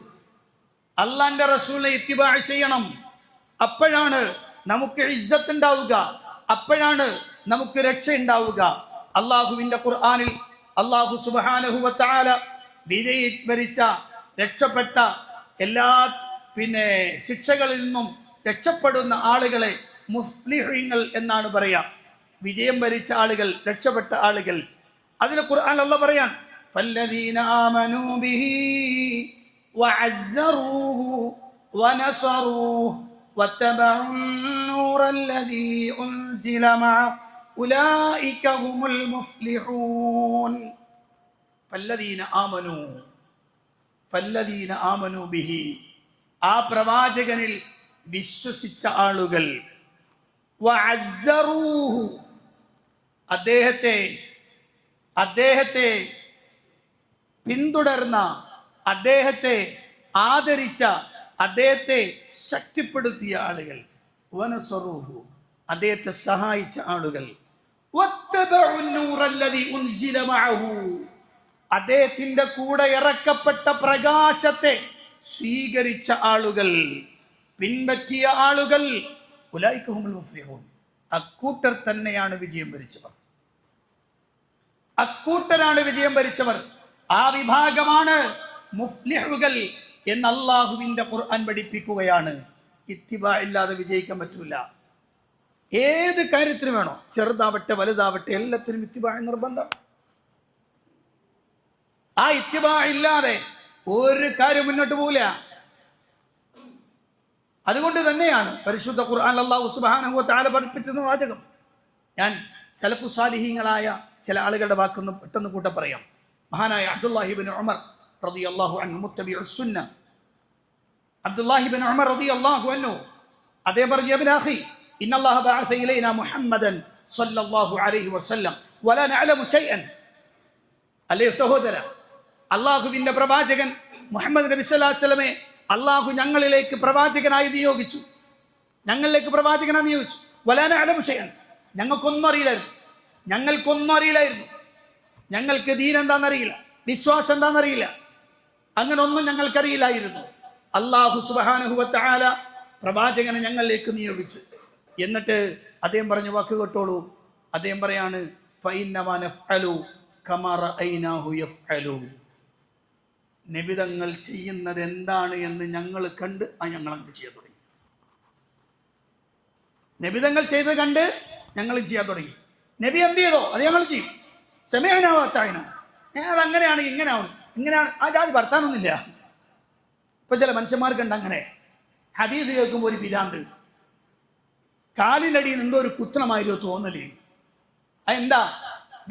അള്ളാന്റെ റസൂലിനെ ഇത്തിബാ ചെയ്യണം. അപ്പോഴാണ് നമുക്ക് ഇസ്സത്ത് ഉണ്ടാവുക, അപ്പോഴാണ് നമുക്ക് രക്ഷ ഉണ്ടാവുക. അള്ളാഹുവിന്റെ ഖുർആനിൽ അല്ലാഹു സുബ്ഹാനഹു വ തആല വിജയം വരിച്ച രക്ഷപ്പെട്ട എല്ലാ ശിക്ഷകളിൽ നിന്നും രക്ഷപ്പെടുന്ന ആളുകളെ മുഫ്ലിഹീങ്ങൾ എന്നാണ് പറയാ. വിജയം വരിച്ച ആളുകൾ, രക്ഷപ്പെട്ട ആളുകൾ. അതിന് ഖുർആൻ അല്ലാഹു പറയാൻ, ഫല്ലദീന ആമനൂ ബിഹി വഅസ്സറൂഹു വനസറൂഹു വത്തബഉൻ നൂറല്ലദീ ഉൻസില മഅ ഉലൈക ഹുമുൽ മുഫ്ലിഹൂൻ. ഫല്ലദീന ആമനൂ ബിഹി, ആ പ്രവാചകനിൽ വിശ്വസിച്ച ആളുകൾ, വഅസ്സറൂഹു, അദ്ദേഹത്തെ പിന്തുടർന്ന, അദ്ദേഹത്തെ ആദരിച്ച, അദ്ദേഹത്തെ ശക്തിപ്പെടുത്തിയ ആളുകൾ, വനസറൂഹു, അദ്ദേഹത്തെ സഹായിച്ച ആളുകൾ, വത്തബഉൻ നൂറല്ലദീ ഉൻസില മഅഹു, അദ്ദേഹത്തിന്റെ കൂടെ ഇറക്കപ്പെട്ട പ്രകാശത്തെ സ്വീകരിച്ച ആളുകൾ, പിൻപറ്റിയ ആളുകൾ, ഉലൈക ഹുമുൽ മുഫ്ലിഹൂൻ, അക്കൂട്ടർ തന്നെയാണ് വിജയം വരിച്ചവർ. അക്കൂട്ടരാണ് വിജയം വരിച്ചവർ. ആ വിഭാഗമാണ് മുഫ്ലിഹുകൾ എന്ന് അല്ലാഹുവിന്റെ ഖുർആൻ പഠിപ്പിക്കുകയാണ്. ഇത്തിബാ ഇല്ലാതെ വിജയിക്കാൻ പറ്റൂല. ഏത് കാര്യത്തിനും വേണോ, ചെറുതാവട്ടെ വലുതാവട്ടെ, എല്ലാത്തിനും ഇത്തിബാ നിർബന്ധം. ആ ഇത്തിബാ ഇല്ലാതെ ഒരു കാര്യം മുന്നോട്ട് പോവില്ല. അതുകൊണ്ട് തന്നെയാണ് പരിശുദ്ധ ഖുർആൻ അല്ലാഹു സുബ്ഹാനഹു വ തആല പഠിപ്പിച്ചത് വാചകം. ഞാൻ സലഫു സാലിഹീങ്ങളായ ചില ആളുകളുടെ വാക്കൊന്ന് പെട്ടെന്ന് പറയാം. മഹാനായ അബ്ദുല്ലാഹി ഇബ്നു ഉമർ റളിയല്ലാഹു അൻഹു, മുത്തബിഉസ് സുന്ന, അബ്ദുല്ലാഹി ഇബ്നു ഉമർ റളിയല്ലാഹു അൻഹു അദ്ദേഹം പറഞ്ഞു, യാ ഇബ്നു അഖി ഇന്നല്ലാഹ ബഅസ ഇലൈനാ മുഹമ്മദൻ സ്വല്ലല്ലാഹു അലൈഹി വസല്ലം വലാ നഅലമു ശൈഅൻ. അല്ലേ സഹോദര, അല്ലാഹുവിന്റെ പ്രവാചകൻ മുഹമ്മദ് നബി സല്ലല്ലാഹു അലൈഹി വസല്ലമയെ അല്ലാഹു ഞങ്ങളിലേക്ക് പ്രവാചകനായി നിയോഗിച്ചു. വലാ നഅലമു ശൈഅൻ, ഞങ്ങൾക്കൊന്നും അറിയില്ലായിരുന്നു. ഞങ്ങൾക്ക് ദീൻ എന്താണെന്നറിയില്ല, വിശ്വാസം എന്താണെന്നറിയില്ല, അങ്ങനെ ഒന്നും ഞങ്ങൾക്കറിയില്ലായിരുന്നു. അല്ലാഹു സുബ്ഹാനഹു വ തആല പ്രവാചകനെ ഞങ്ങളിലേക്ക് നിയോഗിച്ചു. എന്നിട്ട് അദ്ദേഹം പറഞ്ഞ വാക്ക് കേട്ടോളൂ. അദ്ദേഹം പറയാണ് ഫഇന്നമാ നഫ്അലു കമാ റഅയ്നാഹു യഫ്അലു. നബിതങ്ങൾ ചെയ്യുന്നത് എന്താണ് എന്ന് ഞങ്ങൾ കണ്ട് ഞങ്ങൾ അങ്ങ് ചെയ്യാൻ തുടങ്ങി. നബിതങ്ങൾ ചെയ്ത് കണ്ട് ഞങ്ങൾ ചെയ്യാൻ തുടങ്ങി. നബി എന്ത് ചെയ്തോ അത് ഞങ്ങൾ ചെയ്യും. സമയനാവാത്തായന അതങ്ങനെയാണ് ഇങ്ങനെയാണ് ഇങ്ങനെയാണ് ആ ജാതി വർത്താനൊന്നുമില്ല. ഇപ്പൊ ചില മനുഷ്യന്മാർക്കുണ്ട് അങ്ങനെ. ഹദീസ് കേൾക്കുമ്പോൾ ഒരു പിരാന്ത്, കാലിനടിയിൽ എന്തോ ഒരു കുത്തണമായിരുന്നു തോന്നല്. അതെന്താ?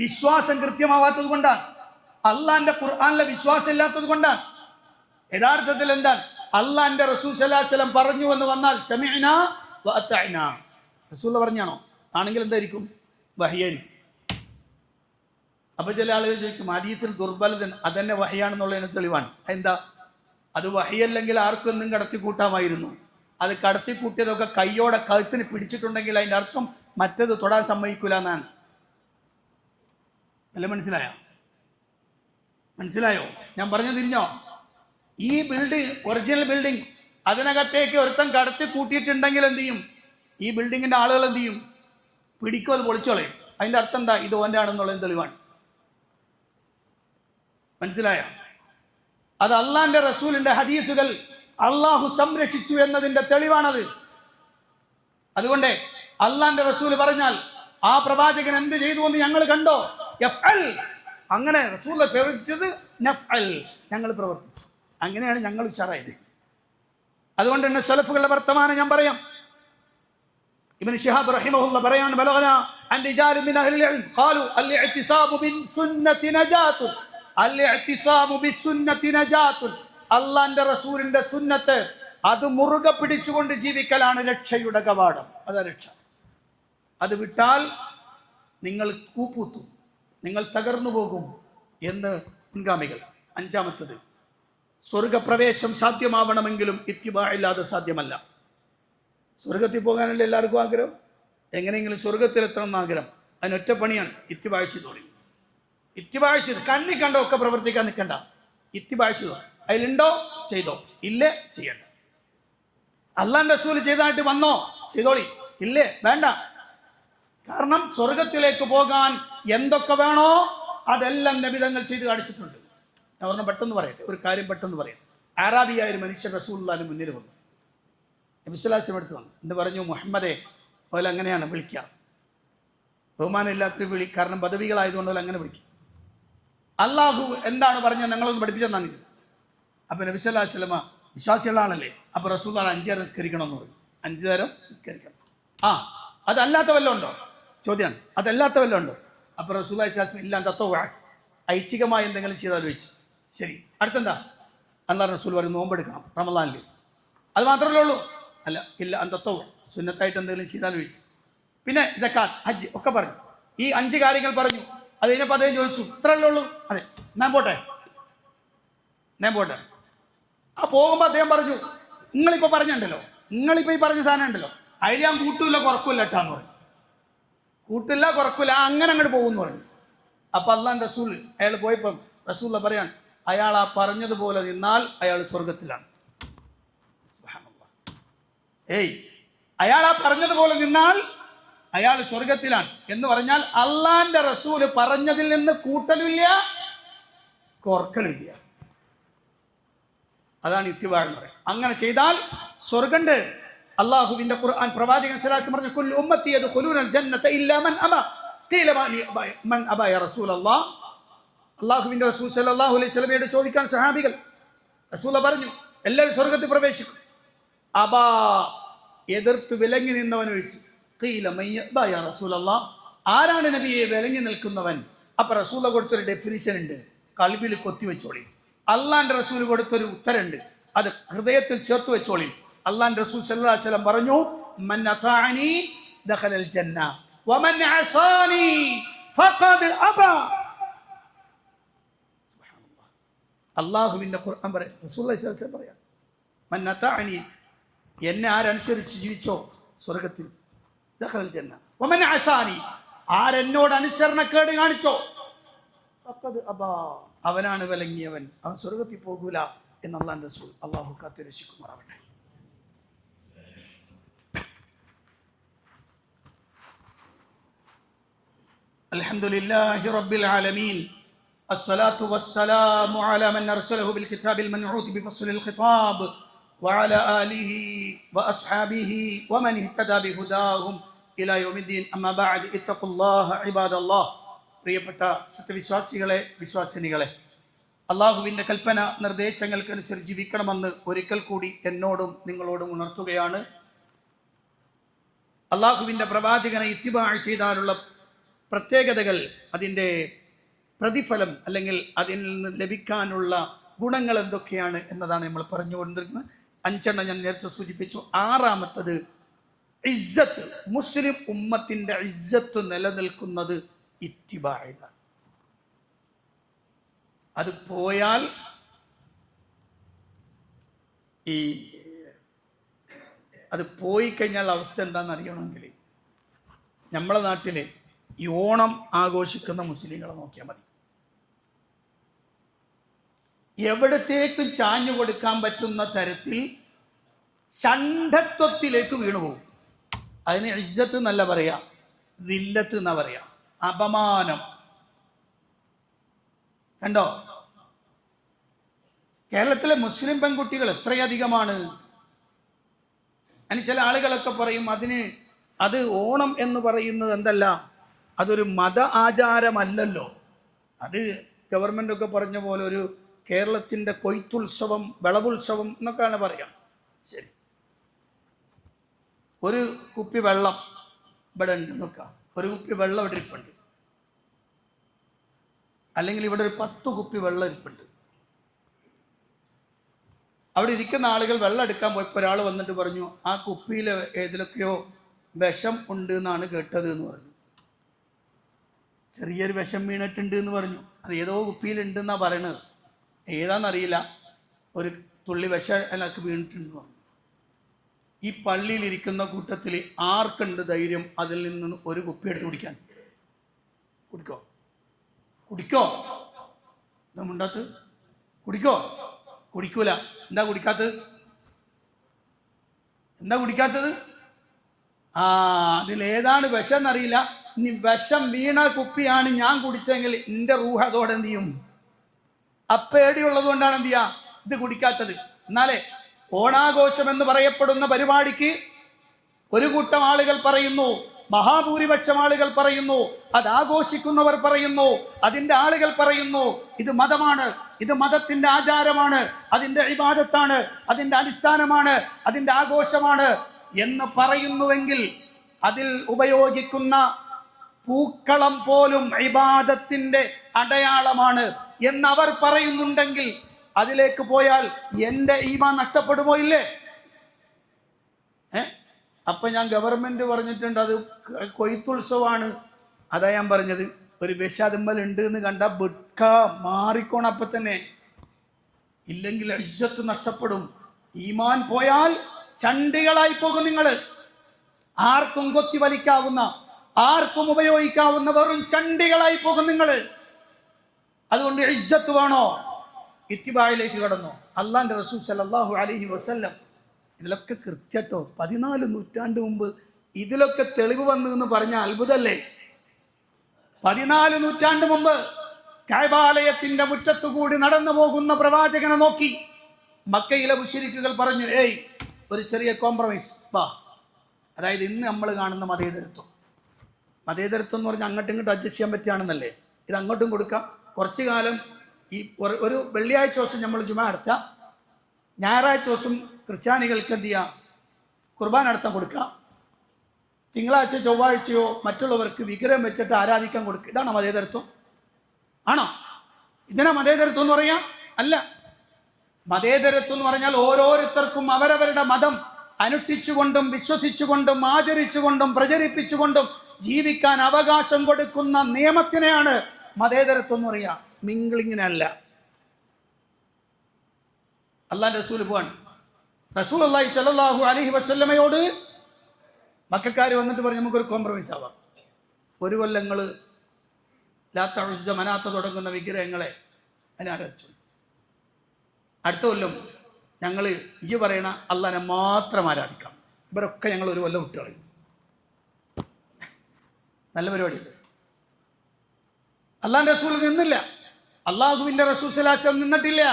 വിശ്വാസം കൃത്യമാവാത്തത് കൊണ്ടാണ്. അള്ളാന്റെ ഖുർആനിലെ വിശ്വാസം ഇല്ലാത്തത് കൊണ്ടാണ്. യഥാർത്ഥത്തിൽ എന്താണ്? അള്ളാന്റെ റസൂൽ സല്ലല്ലാഹു അലൈഹി വസല്ലം പറഞ്ഞു എന്ന് വന്നാൽ സമിഅനാ വ അതഅനാ. റസൂൽ പറഞ്ഞാണോ? ആണെങ്കിൽ എന്തായിരിക്കും? വഹയായിരിക്കും. അപ്പൊ ചില ആളുകൾ ചോദിക്കും ഹദീസിൽ ദുർബലതൻ അതന്നെ വഹയാണെന്നുള്ളതിന് തെളിവാണ്. എന്താ? അത് വഹയല്ലെങ്കിൽ ആർക്കും ഒന്നും കടത്തിക്കൂട്ടാമായിരുന്നു. അത് കടത്തിക്കൂട്ടിയതൊക്കെ കയ്യോടെ കഴുത്തിന് പിടിച്ചിട്ടുണ്ടെങ്കിൽ അതിൻ്റെ അർത്ഥം മറ്റത് തൊടാൻ സമ്മതിക്കൂല എന്നാണ്. അല്ല, മനസ്സിലായോ? ഞാൻ പറഞ്ഞു തിരിഞ്ഞോ? ഈ ബിൽഡിംഗ്, ഒറിജിനൽ ബിൽഡിംഗ്, അതിനകത്തേക്ക് ഒരുത്തൻ കടത്തി കൂട്ടിയിട്ടുണ്ടെങ്കിൽ എന്ത് ചെയ്യും? ഈ ബിൽഡിങ്ങിൻ്റെ ആളുകൾ എന്ത് ചെയ്യും? പിടിക്കും, അത് പൊളിച്ചോളയും. അതിൻ്റെ അർത്ഥം എന്താ? ഇത് ഓൻ്റെ ആണെന്നുള്ളതിന് തെളിവാണ്. മനസ്സിലായോ? അത് അള്ളാന്റെ റസൂലിന്റെ ഹദീസുകൾ അള്ളാഹു സംരക്ഷിച്ചു എന്നതിന്റെ തെളിവാണത്. അതുകൊണ്ട് അള്ളാന്റെ റസൂൽ പറഞ്ഞാൽ ആ പ്രവാചകൻ എന്ത് ചെയ്തു എന്ന് ഞങ്ങൾ കണ്ടോ? യഫ്അൽ. അങ്ങനെ റസൂൽ പ്രവർത്തിച്ചത് നഫ്അൽ, ഞങ്ങൾ പ്രവർത്തിച്ചു. അങ്ങനെയാണ് ഞങ്ങൾ ഉഷാറായത്. അതുകൊണ്ട് തന്നെ സലഫുകളുടെ വർത്തമാനം ഞാൻ പറയാം. ഇബ്നു ശിഹാബ് റഹിമഹുല്ലാഹ് പറയാണ് ബലഗനാ അൻ റിജാലു മിൻ അഹ്ലിൽ ഇൽം ഖാലു അൽ-ഇഅ്തിസാബു ബിൻ സുന്നത്തി നജാത്തുൻ. അൽ-ഇഅ്തിസാബു ബിസ്സുന്നത്തി നജാത്തുൻ. അല്ലാഹുവിന്റെ റസൂലിന്റെ സുന്നത്ത് അത് മുറുകെ പിടിച്ചുകൊണ്ട് ജീവിക്കലാണ് രക്ഷയുടെ കവാടം. അതാ രക്ഷ. അത് വിട്ടാൽ നിങ്ങൾ കൂപ്പുത്തും, നിങ്ങൾ തകർന്നു പോകും എന്ന് മുൻഗാമികൾ. അഞ്ചാമത്തത്, സ്വർഗപ്രവേശം സാധ്യമാവണമെങ്കിലും ഇത്തിബാ ഇല്ലാതെ സാധ്യമല്ല. സ്വർഗത്തിൽ പോകാനല്ലേ എല്ലാവർക്കും ആഗ്രഹം? എങ്ങനെയെങ്കിലും സ്വർഗത്തിലെത്തണം എന്ന് ആഗ്രഹം. അതിനൊറ്റ പണിയാണ് ഇത്തിബാ ചെയ്തോളി. ഇത്തിബാ ചെയ്ത് കണ്ണി കണ്ടോ ഒക്കെ പ്രവർത്തിക്കാൻ നിൽക്കണ്ട. ഇത്തിബാ ചെയ്തോ, അതിലുണ്ടോ ചെയ്തോ, ഇല്ലേ ചെയ്യണ്ട. അല്ലാഹുവിന്റെ റസൂൽ ചെയ്തതായിട്ട് വന്നോ ചെയ്തോളി, ഇല്ലേ വേണ്ട. കാരണം സ്വർഗത്തിലേക്ക് പോകാൻ എന്തൊക്കെ വേണോ അതെല്ലാം നബിതങ്ങൾ ചെയ്ത് കാണിച്ചിട്ടുണ്ട്. ഞാൻ പറഞ്ഞ പെട്ടെന്ന് പറയട്ടെ, ഒരു കാര്യം പെട്ടെന്ന് പറയാം. ആറാബിയായ ഒരു മനുഷ്യൻ റസൂലുള്ളാഹിന്റെ മുന്നിൽ വന്നു. നബി സല്ലല്ലാഹു അലൈഹി വസല്ലം അടുത്ത് വന്നു. എന്ന് പറഞ്ഞു, മുഹമ്മദേ, അതുപോലെ അങ്ങനെയാണ് വിളിക്കുക, ബഹുമാനമില്ലാത്തൊരു വിളി. കാരണം പദവികളായതുകൊണ്ട് അങ്ങനെ വിളിക്കും. അള്ളാഹു എന്താണ് പറഞ്ഞത് ഞങ്ങളൊന്ന് പഠിപ്പിച്ചെന്നാണ്. അപ്പൊ നബി സല്ലല്ലാഹു അലൈഹി വസല്ലം വിശ്വാസിയുള്ള ആളല്ലേ. അപ്പൊ റസൂലുള്ളാഹി 5 നേരം നിസ്കരിക്കണമെന്ന് പറഞ്ഞു. 5 നേരം നിസ്കരിക്കണം. അതല്ലാത്ത വല്ലതും ഉണ്ടോ? ചോദ്യമാണ്. അതല്ലാത്ത വല്ലതും ഉണ്ടോ? അപ്പൊ റസൂലുള്ളാഹി സ്വല്ലല്ലാഹു അലൈഹി വസല്ലം ഇല്ല തത്തവ്വുഅ, ഐച്ഛികമായി എന്തെങ്കിലും ചെയ്താൽ വെച്ച്. ശരി, അടുത്തെന്താ? അല്ലാഹു റസൂൽ പറഞ്ഞു നോമ്പെടുക്കണം റമളാനിൽ. അത് മാത്രമല്ലേ ഉള്ളൂ? അല്ല, ഇല്ല തത്തവ്വുഅ, സുന്നത്തായിട്ട് എന്തെങ്കിലും ചെയ്താൽ വെച്ച്. പിന്നെ സക്കാത്ത്, ഹജ്ജ് ഒക്കെ പറഞ്ഞു. ഈ 5 കാര്യങ്ങൾ പറഞ്ഞു. അത് കഴിഞ്ഞപ്പോൾ അദ്ദേഹം ചോദിച്ചു, ഇത്രയല്ലേ ഉള്ളൂ? അതെ, ഞാൻ പോട്ടെ. ആ പോകുമ്പോൾ അദ്ദേഹം പറഞ്ഞു, നിങ്ങളിപ്പോൾ പറഞ്ഞിട്ടുണ്ടല്ലോ, നിങ്ങളിപ്പോൾ ഈ പറഞ്ഞ സാധനം ഉണ്ടല്ലോ, അതിൽ ഞാൻ കൂട്ടില്ല കുറക്കില്ല ഇട്ടാന്ന് പറഞ്ഞു. കൂട്ടില്ല കുറക്കില്ല, അങ്ങനെ അങ്ങോട്ട് പോകുമെന്ന് പറഞ്ഞു. അപ്പം അല്ലാഹുവിന്റെ റസൂൽ അയാൾ പോയപ്പം റസൂൽ പറയാൻ, അയാൾ ആ പറഞ്ഞതുപോലെ നിന്നാൽ അയാൾ സ്വർഗത്തിലാണ്. അയാൾ ആ പറഞ്ഞതുപോലെ നിന്നാൽ അയാൾ സ്വർഗത്തിലാണ് എന്ന് പറഞ്ഞാൽ അള്ളാന്റെ റസൂല് പറഞ്ഞതിൽ നിന്ന് കൂട്ടലുമില്ല കുറക്കലുമില്ല. അതാണ് ഇത്തിബാ എന്ന് പറയുന്നത്. അങ്ങനെ ചെയ്താൽ സ്വർഗണ്ട്. അള്ളാഹുവിന്റെ ഖുർആൻ പ്രവാചകൻ സല്ലല്ലാഹു അലൈഹി വസല്ലം പറഞ്ഞു, കുല്ലു ഉമ്മത്തി യദ്ഖുലൂനൽ ജന്നത ഇല്ലാ മൻ അബാ. ഖീല മൻ അബാ യാ റസൂലല്ലാഹ്. അള്ളാഹുവിന്റെ റസൂൽ സല്ലല്ലാഹു അലൈഹി വസല്ലമയോട് ചോദിക്കാൻ സഹാബികൾ, റസൂൽ പറഞ്ഞു എല്ലാവരും സ്വർഗത്തിൽ പ്രവേശിക്കും. അബാ, എതിർത്ത് വിലങ്ങി നിന്നവൻ ഒഴിച്ച്. ഖീല മൻ അബാ യാ റസൂലല്ലാഹ്, ആരാണ് നബിയെ വിലങ്ങി നിൽക്കുന്നവൻ? അപ്പൊ റസൂൽ കൊടുത്തൊരു ഡെഫിനിഷൻ ഉണ്ട്, കൽബിൽ കൊത്തിവെച്ചോളി. അള്ളാന്റെ റസൂൽ കൊടുത്തൊരു ഉത്തരമുണ്ട്, അത് ഹൃദയത്തിൽ ചേർത്ത് വെച്ചോളി. അള്ളാന്റെ റസൂൽ സല്ലല്ലാഹു അലൈഹി വസല്ലം പറഞ്ഞു, മൻ അതാഅനി ദഖലൽ ജന്ന വമൻ അസാനി ഫഖദ് അബാ. സുബ്ഹാനല്ലാഹ്, അല്ലാഹുവിന്റെ ഖുർആൻ പറയും, റസൂലുള്ളാഹി സ്വല്ലല്ലാഹു അലൈഹി വസല്ലം പറയാം, മൻ അതാഅനി, എന്നെ ആരനുസരിച്ച് ജീവിച്ചോ സ്വർഗത്തിൽ, ദഖലൽ ജന്ന വമൻ അസാനി, ആരെന്നോട് അനുസരണക്കേട് കാണിച്ചോ ഫഖദ് അബാ, അവനാണ് വിലങ്ങിയവൻ, അവൻ സ്വർഗത്തിൽ പോകൂല എന്ന് അല്ലാഹുവിന്റെ റസൂൽ. അല്ലാഹു കാത്ത് രക്ഷിക്കുമാറാവട്ടെ. الحمد لله رب العالمين الصلاة والسلام على من أرسله بالكتاب المنعوت بفصل الخطاب وعلى آله وأصحابه ومن اهتدى بهداهم إلى يوم الدين أما بعد اتقوا الله عباد الله പ്രിയപ്പെട്ട സത്യവിശ്വാസികളെ വിശ്വാസിനികളെ അള്ളാഹുവിൻ്റെ കൽപ്പന നിർദ്ദേശങ്ങൾക്കനുസരിച്ച് ജീവിക്കണമെന്ന് ഒരിക്കൽ കൂടി എന്നോടും നിങ്ങളോടും ഉണർത്തുകയാണ്. അള്ളാഹുവിൻ്റെ പ്രവാചകനെ ഇത്തിബാ ചെയ്താലുള്ള പ്രത്യേകതകൾ, അതിൻ്റെ പ്രതിഫലം അല്ലെങ്കിൽ അതിൽ നിന്ന് ലഭിക്കാനുള്ള ഗുണങ്ങൾ എന്തൊക്കെയാണ് എന്നതാണ് നമ്മൾ പറഞ്ഞുകൊണ്ടിരിക്കുന്നത്. 5 ഞാൻ നേരത്തെ സൂചിപ്പിച്ചു. 6ാമത്തത് ഇസ്സത്ത്. മുസ്ലിം ഉമ്മത്തിൻ്റെ ഇസ്സത്ത് നിലനിൽക്കുന്നത് ഇത്തിബായിലാണ്. അത് പോയാൽ അത് പോയി കഴിഞ്ഞാൽ അവസ്ഥ എന്താണെന്ന് അറിയണമെങ്കിൽ നമ്മളെ നാട്ടിൽ ഈ ഓണം ആഘോഷിക്കുന്ന മുസ്ലിങ്ങളെ നോക്കിയാൽ മതി. എവിടത്തേക്കും ചാഞ്ഞു കൊടുക്കാൻ പറ്റുന്ന തരത്തിൽ ഷണ്ഡത്വത്തിലേക്ക് വീണുപോകും. അതിന് ഇസ്സത്ത് എന്നല്ല പറയാ, ദില്ലത്ത് എന്നാ പറയാ, അപമാനം. കണ്ടോ, കേരളത്തിലെ മുസ്ലിം പെൺകുട്ടികൾ എത്രയധികമാണ്. അതിന് ചില ആളുകളൊക്കെ പറയും അത് ഓണം എന്ന് പറയുന്നത് എന്തല്ല, അതൊരു മത ആചാരമല്ലല്ലോ, അത് ഗവൺമെൻറ്റൊക്കെ പറഞ്ഞ പോലെ ഒരു കേരളത്തിൻ്റെ കൊയ്ത്തുത്സവം, വിളവുത്സവം എന്നൊക്കെയാണ് പറയാം. ശരി, ഒരു കുപ്പി വെള്ളം ഇവിടെ ഉണ്ട് നോക്കാം, ഒരു കുപ്പി വെള്ളം ഇവിടെ ഇരിപ്പുണ്ട്, അല്ലെങ്കിൽ ഇവിടെ ഒരു 10 കുപ്പി വെള്ളം ഇരിപ്പുണ്ട്. അവിടെ ഇരിക്കുന്ന ആളുകൾ വെള്ളം എടുക്കാൻ പോയപ്പോൾ ഒരാൾ വന്നിട്ട് പറഞ്ഞു, ആ കുപ്പിയിൽ ഏതിലൊക്കെയോ വിഷം ഉണ്ട് എന്നാണ് കേട്ടത് എന്ന് പറഞ്ഞു. ചെറിയൊരു വിഷം വീണിട്ടുണ്ട് എന്ന് പറഞ്ഞു. അത് ഏതോ കുപ്പിയിലുണ്ടെന്നാണ് പറയണത്, ഏതാണെന്നറിയില്ല. ഒരു തുള്ളി വിഷം അതിനകത്ത് വീണിട്ടുണ്ടെന്ന് പറഞ്ഞു. ഈ പള്ളിയിലിരിക്കുന്ന കൂട്ടത്തിൽ ആർക്കുണ്ട് ധൈര്യം അതിൽ നിന്ന് ഒരു കുപ്പി എടുത്ത് കുടിക്കാൻ? കുടിക്കോ മുണ്ടാത്ത് കുടിക്കോ? കുടിക്കൂല. എന്താ കുടിക്കാത്തത്? അതിലേതാണ് വിഷം എന്നറിയില്ല. ഇനി വിഷം വീണ കുപ്പിയാണ് ഞാൻ കുടിച്ചെങ്കിൽ എൻ്റെ റൂഹ് അതോടെ എന്ത് ചെയ്യും? അപ്പേടിയുള്ളത് കൊണ്ടാണ് എന്ത് ചെയ്യാ ഇത് കുടിക്കാത്തത്. എന്നാലേ ഓണാഘോഷം എന്ന് പറയപ്പെടുന്ന പരിപാടിക്ക് ഒരു കൂട്ടം ആളുകൾ പറയുന്നു, മഹാഭൂരിപക്ഷം ആളുകൾ പറയുന്നു, അത് ആഘോഷിക്കുന്നവർ പറയുന്നു, അതിൻ്റെ ആളുകൾ പറയുന്നു, ഇത് മതമാണ്, ഇത് മതത്തിൻ്റെ ആചാരമാണ്, അതിൻ്റെ ഇബാദത്താണ്, അതിൻ്റെ അടിസ്ഥാനമാണ്, അതിൻ്റെ ആഘോഷമാണ് എന്ന് പറയുന്നുവെങ്കിൽ അതിൽ ഉപയോഗിക്കുന്ന പൂക്കളം പോലും ഇബാദത്തിൻ്റെ അടയാളമാണ് എന്നവർ പറയുന്നുണ്ടെങ്കിൽ അതിലേക്ക് പോയാൽ എൻ്റെ ഈമാൻ നഷ്ടപ്പെടുമോ ഇല്ലേ? അപ്പൊ ഞാൻ ഗവൺമെന്റ് പറഞ്ഞിട്ടുണ്ട് അത് കൊയ്ത്തുത്സവമാണ്. അതാ ഞാൻ പറഞ്ഞത്, ഒരു വിഷാദമ്മൽ ഉണ്ട് എന്ന് കണ്ട ബുക്ക മാറിക്കോണം അപ്പൊ തന്നെ, ഇല്ലെങ്കിൽ ഇസ്സത്ത് നഷ്ടപ്പെടും. ഈമാൻ പോയാൽ ചണ്ടികളായി പോകും നിങ്ങൾ. ആർക്കും കൊത്തി വലിക്കാവുന്ന, ആർക്കും ഉപയോഗിക്കാവുന്ന വെറും ചണ്ടികളായി പോകും നിങ്ങൾ. അതുകൊണ്ട് ഇസ്സത്ത് വേണോ? ഇത്തിബായിലേക്ക് കടന്നു. അള്ളാന്റെ റസൂൽ സല്ലല്ലാഹു അലൈഹി വസല്ലം ഇതിലൊക്കെ കൃത്യട്ടോ 14 നൂറ്റാണ്ട് മുമ്പ് ഇതിലൊക്കെ തെളിവ് വന്നു എന്ന് പറഞ്ഞ അത്ഭുതല്ലേ. 14 നൂറ്റാണ്ട് മുമ്പ് കഅബാലയത്തിന്റെ മുറ്റത്തുകൂടി നടന്നു പോകുന്ന പ്രവാചകനെ നോക്കി മക്കയിലെ മുശ്രിക്കുകൾ പറഞ്ഞു, ഒരു ചെറിയ കോംപ്രമൈസ് വാ. അതായത് ഇന്ന് നമ്മൾ കാണുന്ന മതേതരത്വം എന്ന് പറഞ്ഞാൽ അങ്ങോട്ടും ഇങ്ങോട്ടും അഡ്ജസ്റ്റ് ചെയ്യാൻ പറ്റുകയാണെന്നല്ലേ. ഇത് അങ്ങോട്ടും കൊടുക്കാം. കുറച്ചു കാലം ഈ ഒരു വെള്ളിയാഴ്ച ദിവസം നമ്മൾ ജുമാ നടത്താം, ഞായറാഴ്ച ദിവസം ക്രിസ്ത്യാനികൾക്ക് എന്ത് ചെയ്യാം, കുർബാന നടത്താൻ കൊടുക്കുക, തിങ്കളാഴ്ച ചൊവ്വാഴ്ചയോ മറ്റുള്ളവർക്ക് വിഗ്രഹം വെച്ചിട്ട് ആരാധിക്കാൻ കൊടുക്കുക. ഇതാണ് മതേതരത്വം? ആണോ? ഇതിനാ മതേതരത്വം എന്ന് പറയാം? അല്ല. മതേതരത്വം എന്ന് പറഞ്ഞാൽ ഓരോരുത്തർക്കും അവരവരുടെ മതം അനുഷ്ഠിച്ചുകൊണ്ടും വിശ്വസിച്ചുകൊണ്ടും ആചരിച്ചുകൊണ്ടും പ്രചരിപ്പിച്ചുകൊണ്ടും ജീവിക്കാൻ അവകാശം കൊടുക്കുന്ന നിയമത്തിനെയാണ് മതേതരത്വം എന്ന് പറയാം. മിംഗ്ലിങ്ങിനല്ല. അല്ലാഹുവിന്റെ റസൂൽ പോവാണ്. റസൂലുള്ളാഹി സ്വല്ലല്ലാഹു അലൈഹി വസല്ലമയോട് മക്കക്കാർ വന്നിട്ട് പറഞ്ഞു, നമുക്കൊരു കോംപ്രമൈസ് ആവാം. ഒരു കൊല്ലങ്ങൾ ലാത്ത ഉസ്സ മനാത്ത തുടങ്ങുന്ന വിഗ്രഹങ്ങളെ അതിനാരച്ചു. അടുത്ത കൊല്ലം ഞങ്ങൾ ഈ പറയണ അള്ളാനെ മാത്രം ആരാധിക്കാം. ഇവരൊക്കെ ഞങ്ങൾ ഒരു കൊല്ലം വിട്ടുകളയും. നല്ല പരിപാടിയല്ലേ? അള്ളാന്റെ റസൂൽ നിന്നില്ല, അള്ളാഹുവിന്റെ റസൂൽ സ്വല്ലല്ലാഹു അലൈഹി വസല്ലം നിന്നിട്ടില്ല.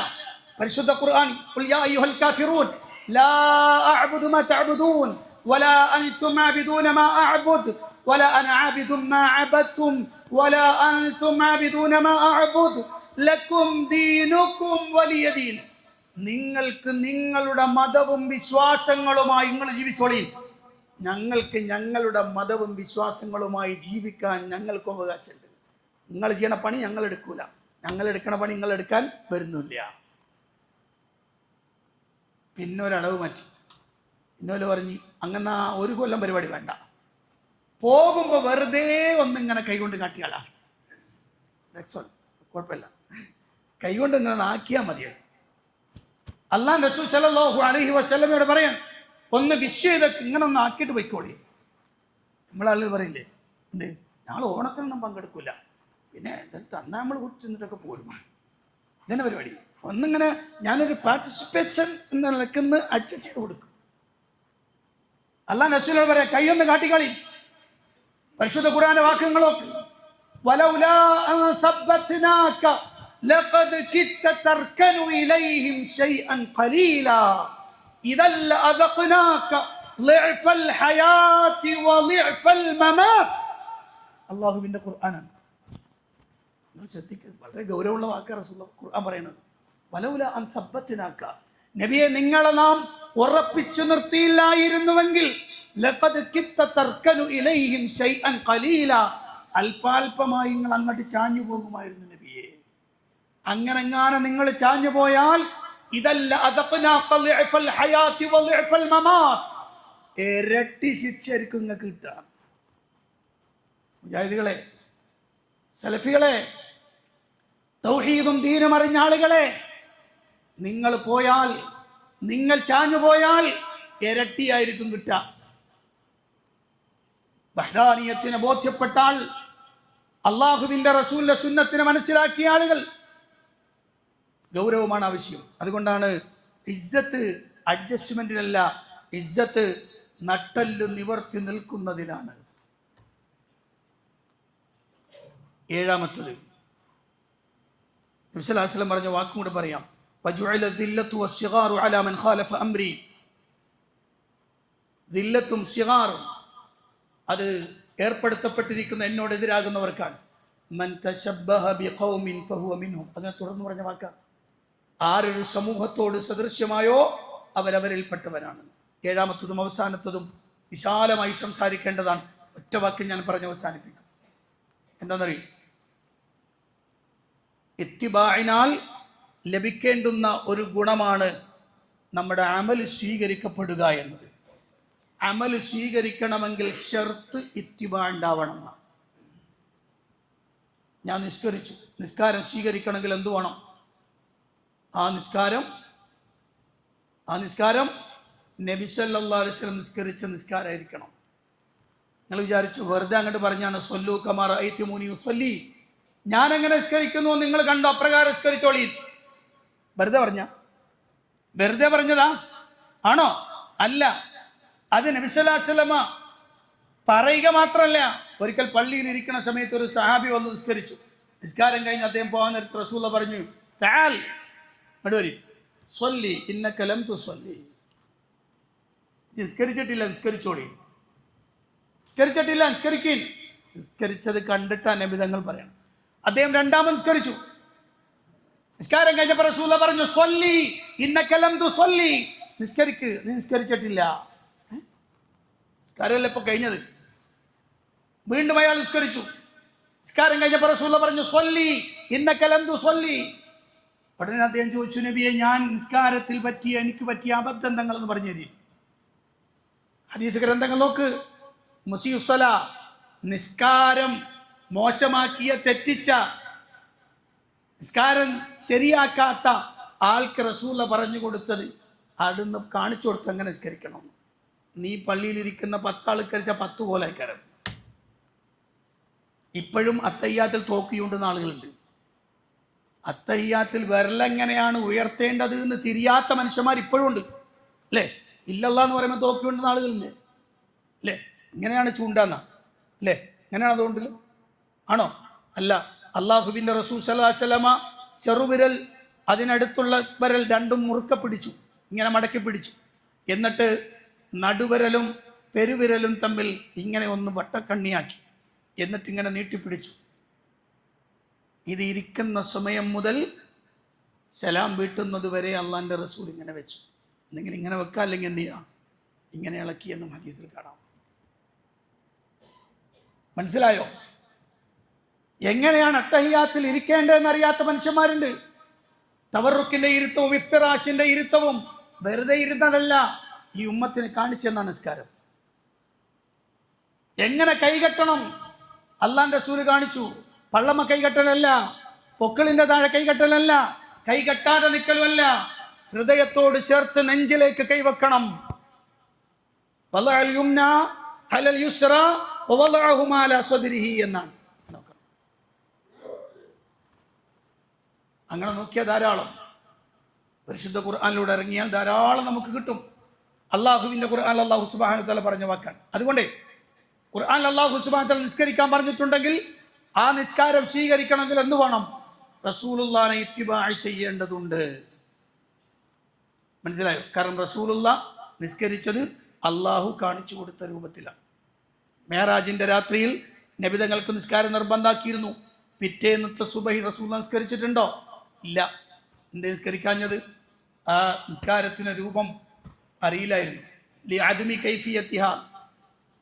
പരിശുദ്ധ ഖുർആൻ ഖുൽ യാ അയ്യുഹൽ കാഫിറൂൻ ലാ അഅ്ബുദു മാ തഅ്ബുദൂൻ വലാ അൻതും ആബിദൂന മാ അഅ്ബുദു വലാ അന ആബിദും മാ അബദതും വലാ അൻതും ആബിദൂന മാ അഅ്ബുദു ലക്കും ദീനുക്കും വലിയ ദീൻ. നിങ്ങൾക്ക് നിങ്ങളുടെ മതവും വിശ്വാസങ്ങളുമായി നിങ്ങൾ ജീവിച്ചോളി. ഞങ്ങൾക്ക് ഞങ്ങളുടെ മതവും വിശ്വാസങ്ങളുമായി ജീവിക്കാൻ ഞങ്ങൾക്ക് അവകാശമുണ്ട്. നിങ്ങൾ ചെയ്യണ പണി ഞങ്ങൾ എടുക്കൂല, ഞങ്ങൾ എടുക്കണ പണി നിങ്ങൾ എടുക്കാൻ വരുന്നില്ല. പിന്നെ ഒരടവ് മാറ്റി. ഇന്നോല് പറഞ്ഞ് അങ്ങനെ 1 കൊല്ലം പരിപാടി വേണ്ട, പോകുമ്പോൾ വെറുതെ ഒന്നിങ്ങനെ കൈകൊണ്ട് കാട്ടിയാളാ, കുഴപ്പമില്ല, കൈകൊണ്ട് ഇങ്ങനെ ആക്കിയാൽ മതിയത്. അല്ലാഹു റസൂൽ സല്ലല്ലാഹു അലൈഹി വസല്ലമയോട് പറയാൻ, ഒന്ന് വിഷ് ചെയ്തൊക്കെ ഇങ്ങനെ ഒന്ന് ആക്കിയിട്ട് പോയിക്കോളി. നമ്മളാളുകൾ പറയില്ലേ, എന്ത് ഞങ്ങൾ ഓണത്തിനൊന്നും പങ്കെടുക്കില്ല, പിന്നെ തന്നാ നമ്മൾ കുറിച്ചിട്ടൊക്കെ പോരും. ഇതന്നെ പരിപാടി. ഒന്നിങ്ങനെ ഞാനൊരു പാർട്ടിസിപ്പേഷൻ എന്ന നിലയ്ക്ക് അഡ്ജസ്റ്റ് ചെയ്ത് കൊടുക്കും. അല്ലാഹു റസൂലിനോട് പറയാം, കൈയൊന്ന് കാട്ടിക്കളി. പരിശുദ്ധ ഖുർആന്റെ വാക്യങ്ങളൊക്കെ വലൗലാ അൻ സബ്ബത്നാക ലഖദ് കിത്ത തർകനു ഇലൈഹിം ശൈഅൻ ഖലീലാ ഇദൽ ലഅദഖനാക ളിഅഫൽ ഹയാതി വളിഅഫൽ മമാത്. അല്ലാഹുവിന്റെ ഖുർആനാണ്. നിങ്ങൾ ശ്രദ്ധിക്കുക, വളരെ ഗൗരവമുള്ള വാക്കാണ് റസൂൽ ഖുർആൻ പറയുന്നത്. വലൗലാ അൻ സബ്ബത്നാക, നബിയെ നിങ്ങളെ നാം ഉറപ്പിച്ചു നിർത്തിയില്ലായിരുന്നുവെങ്കിൽ ലഖദ് കിത്ത തർകനു ഇലൈഹിം ശൈഅൻ ഖലീലാ, അല്പാൽപമായി നിങ്ങൾ അങ്ങോട്ട് ചാഞ്ഞു പോകുമായിരുന്നു നബിയെ. അങ്ങനെങ്ങാനും നിങ്ങൾ ചാഞ്ഞു പോയാൽ ഇതല്ല അദഖനാക ളിഅഫൽ ഹയാതി വളിഅഫൽ മമാത്, ഇരട്ടി ശിക്ഷയായിരിക്കും നിങ്ങൾക്ക് കിട്ടുക. മുജാഹിദുകളെ, സലഫികളെ, തൗഹീദും ദീനും അറിഞ്ഞ ആളുകളെ, നിങ്ങൾ പോയാൽ, നിങ്ങൾ ചാഞ്ഞു പോയാൽ ഇരട്ടിയായിരിക്കും കിട്ടുക. വഹ്ദാനിയത്തിനെ ബോധ്യപ്പെട്ടാൽ, അള്ളാഹുവിന്റെ റസൂലിന്റെ സുന്നത്തിനെ മനസ്സിലാക്കിയ ആളുകൾ, ഗൗരവമാണ് ആവശ്യം. അതുകൊണ്ടാണ് ഇസ്സത്ത് അഡ്ജസ്റ്റ്മെന്റിലല്ല, ഇസ്സത്ത് നട്ടല് നിവർത്തി നിൽക്കുന്നതിലാണ്. 7-ാമത്തത് നബി സല്ലല്ലാഹു അലൈഹി വസല്ലം പറഞ്ഞ വാക്കും കൂടെ പറയാം. വജുഇല ദില്ലത്തു വസ്സിഗാറു അലാ മൻ ഖാലഫ അംരി. ദില്ലത്തും സിഗാറും അത് ഏർപ്പെടുത്തപ്പെട്ടിരിക്കുന്ന എന്നോടെതിരാകുന്നവർക്കാണ്. മൻ തശബ്ബഹ ബിഖൗമിൻ ഫഹുവ മിൻഹും. അതിനെ തുടർന്ന് പറഞ്ഞ വാക്കാണ്, ആരൊരു സമൂഹത്തോട് സദൃശ്യമായോ അവരവരിൽപ്പെട്ടവരാണ്. 7-ാമത്തതും അവസാനത്തതും വിശാലമായി സംസാരിക്കേണ്ടതാണ്. ഒറ്റ വാക്കിൽ ഞാൻ പറഞ്ഞ് അവസാനിപ്പിക്കും. എന്താണെന്നറിയും, ഇത്തിബാഇനാൽ ലഭിക്കേണ്ടുന്ന ഒരു ഗുണമാണ് നമ്മുടെ അമൽ സ്വീകരിക്കപ്പെടുക എന്നത്. അമൽ സ്വീകരിക്കണമെങ്കിൽ ഷർത്ത് ഇത്തിബാ ഉണ്ടാവണം. ഞാൻ നിസ്കരിച്ചു, നിസ്കാരം സ്വീകരിക്കണമെങ്കിൽ എന്തു വേണം? ആ നിസ്കാരം നബി സല്ലല്ലാഹു അലൈഹി വസല്ലം നിസ്കരിച്ച നിസ്കാരമായിരിക്കണം. നിങ്ങൾ വിചാരിച്ചു വെറുതെ അങ്ങോട്ട് പറഞ്ഞാണ് സ്വല്ലു കമാ റഅയ്തുമൂനി ഉസല്ലി, ഞാൻ എങ്ങനെ നിസ്കരിക്കുന്നു നിങ്ങൾ കണ്ടോ അപ്രകാരം നിസ്കരിച്ചോളി. വെറുതെ പറഞ്ഞതാ ആണോ? അല്ല. അത് നബി സല്ലല്ലാഹു അലൈഹി വസല്ലം പറയുക മാത്രമല്ല, ഒരിക്കൽ പള്ളിയിൽ ഇരിക്കുന്ന സമയത്ത് ഒരു സഹാബി വന്ന് നിസ്കരിച്ചു. നിസ്കാരം കഴിഞ്ഞ് അദ്ദേഹം പോകാൻ നേരത്ത് റസൂലുള്ളാഹി പറഞ്ഞു, തആൽ വരി സ്വല്ലി ഇന്നക ലം തുസല്ലി. നിസ്കരിച്ചിട്ടില്ല, നിസ്കരിച്ചോളി. നിസ്കരിച്ചിട്ടില്ല, നിസ്കരിക്കീൻ. നിസ്കരിച്ചത് കണ്ടിട്ടാണ് നബി തങ്ങൾ പറയണം. അദ്ദേഹം 2ാമത് നിസ്കരിച്ചു. നിസ്കാരം കഴിഞ്ഞപ്പോൾ റസൂലുള്ളാഹി പറഞ്ഞു, സ്വല്ലി ഇന്നക ലം തുസല്ലി, നിസ്കരിക്ക്, നീ നിസ്കരിച്ചിട്ടില്ല. നിസ്കാരമല്ല ഇപ്പൊ കഴിഞ്ഞത്. വീണ്ടും അയാൾ നിസ്കരിച്ചു. നിസ്കാരം കഴിഞ്ഞപ്പോൾ റസൂലുള്ളാഹി പറഞ്ഞു, സ്വല്ലി ഇന്നക ലം തുസല്ലി. ഉടനെ അദ്ദേഹം ചോദിച്ചു, നബിയെ ഞാൻ നിസ്കാരത്തിൽ എനിക്ക് പറ്റിയ അബദ്ധം എന്തെന്ന് പറഞ്ഞു തരും. ഹദീസ് ഗ്രന്ഥങ്ങൾ നോക്ക്. മുസീഉസ്സല, നിസ്കാരം മോശമാക്കിയ, തെറ്റിച്ച, നിസ്കാരം ശരിയാക്കാത്ത ആൾക്ക് റസൂല പറഞ്ഞു കൊടുത്തത് അവിടുന്ന് കാണിച്ചു കൊടുത്ത് എങ്ങനെ നിസ്കരിക്കണം. നീ പള്ളിയിലിരിക്കുന്ന 10 ആൾ കരിച്ച 10 കോലക്കാരം. ഇപ്പോഴും അത്തയ്യാത്തിൽ തോക്കിയുണ്ടെന്ന ആളുകളുണ്ട്. അത്തയ്യാത്തിൽ വിരലെങ്ങനെയാണ് ഉയർത്തേണ്ടത് എന്ന് തിരിയാത്ത മനുഷ്യന്മാർ ഇപ്പോഴും ഉണ്ട്, അല്ലേ? ഇല്ലല്ലാ എന്ന് പറയുമ്പോൾ തോക്കിയുണ്ടെന്ന ആളുകളില്ലേ? അല്ലേ? ഇങ്ങനെയാണ് ചൂണ്ടാന്ന, അല്ലേ? ഇങ്ങനെയാണ് അതുകൊണ്ടില്ല, ആണോ? അല്ല, അള്ളാഹുവിൻ്റെ റസൂൽ സല്ലല്ലാഹു അലൈഹി വസല്ലമ ചെറുവിരൽ അതിനടുത്തുള്ള വിരൽ രണ്ടും മുറുക്ക പിടിച്ചു, ഇങ്ങനെ മടക്കി പിടിച്ചു. എന്നിട്ട് നടുവിരലും പെരുവിരലും തമ്മിൽ ഇങ്ങനെ ഒന്ന് വട്ടക്കണ്ണിയാക്കി. എന്നിട്ട് ഇങ്ങനെ നീട്ടിപ്പിടിച്ചു. ഇത് ഇരിക്കുന്ന സമയം മുതൽ സലാം വീട്ടുന്നത് വരെ അള്ളാൻ്റെ റസൂൽ ഇങ്ങനെ വെച്ചു. എന്തെങ്കിലും ഇങ്ങനെ വെക്കുക, അല്ലെങ്കിൽ എന്ത് ചെയ്യുക, ഇങ്ങനെ ഇളക്കിയെന്നും ഹദീസിൽ കാണാം. മനസ്സിലായോ? എങ്ങനെയാണ് അത്തഹിയാത്തിൽ ഇരിക്കേണ്ടതെന്ന് അറിയാത്ത മനുഷ്യന്മാരുണ്ട്. തവറുക്കിന്റെ ഇരുത്തവും ഇഫ്തിറാഷിന്റെ ഇരുത്തവും വെറുതെ ഇരുന്നതല്ല, ഈ ഉമ്മത്തിന് കാണിച്ചെന്ന നിസ്കാരം. എങ്ങനെ കൈകെട്ടണം അള്ളാന്റെ റസൂൽ കാണിച്ചു. പള്ളമ കൈകെട്ടലല്ല, പൊക്കിളിന്റെ താഴെ കൈകെട്ടലല്ല, കൈകെട്ടാതെ നിൽക്കലുമല്ല, ഹൃദയത്തോട് ചേർത്ത് നെഞ്ചിലേക്ക് കൈവെക്കണം. എന്നാണ്. അങ്ങനെ നോക്കിയാൽ ധാരാളം പരിശുദ്ധ ഖുർആനിലൂടെ ഇറങ്ങിയാൽ ധാരാളം നമുക്ക് കിട്ടും. അള്ളാഹുവിന്റെ ഖുർആൻ അള്ളാഹു സുബ്ഹാനഹു വ തആല പറഞ്ഞ വാക്കാണ്. അതുകൊണ്ട് ഖുർആൻ അള്ളാഹു സുബ്ഹാനഹു വ തആല നിസ്കരിക്കാൻ പറഞ്ഞിട്ടുണ്ടെങ്കിൽ ആ നിസ്കാരം സ്വീകരിക്കണമെങ്കിൽ എന്ത് വേണം? റസൂലുള്ളാഹിനെ ഇത്തിബാഅ് ചെയ്യേണ്ടതുണ്ട്. മനസ്സിലായോ? കാരണം റസൂലുള്ള നിസ്കരിച്ചത് അള്ളാഹു കാണിച്ചു കൊടുത്ത രൂപത്തിലാണ്. മേറാജിന്റെ രാത്രിയിൽ നബിതങ്ങൾക്ക് നിസ്കാരം നിർബന്ധാക്കിയിരുന്നു. പിറ്റേന്നത്തെ സുബഹി റസൂൽ നിസ്കരിച്ചിട്ടുണ്ടോ? ഇല്ല. എന്തേ നിസ്കരിക്കാഞ്ഞത്? ആ നിസ്കാരത്തിന് രൂപം അറിയില്ലായിരുന്നു. ലിഅദ്മി കൈഫിയത്തിഹാ,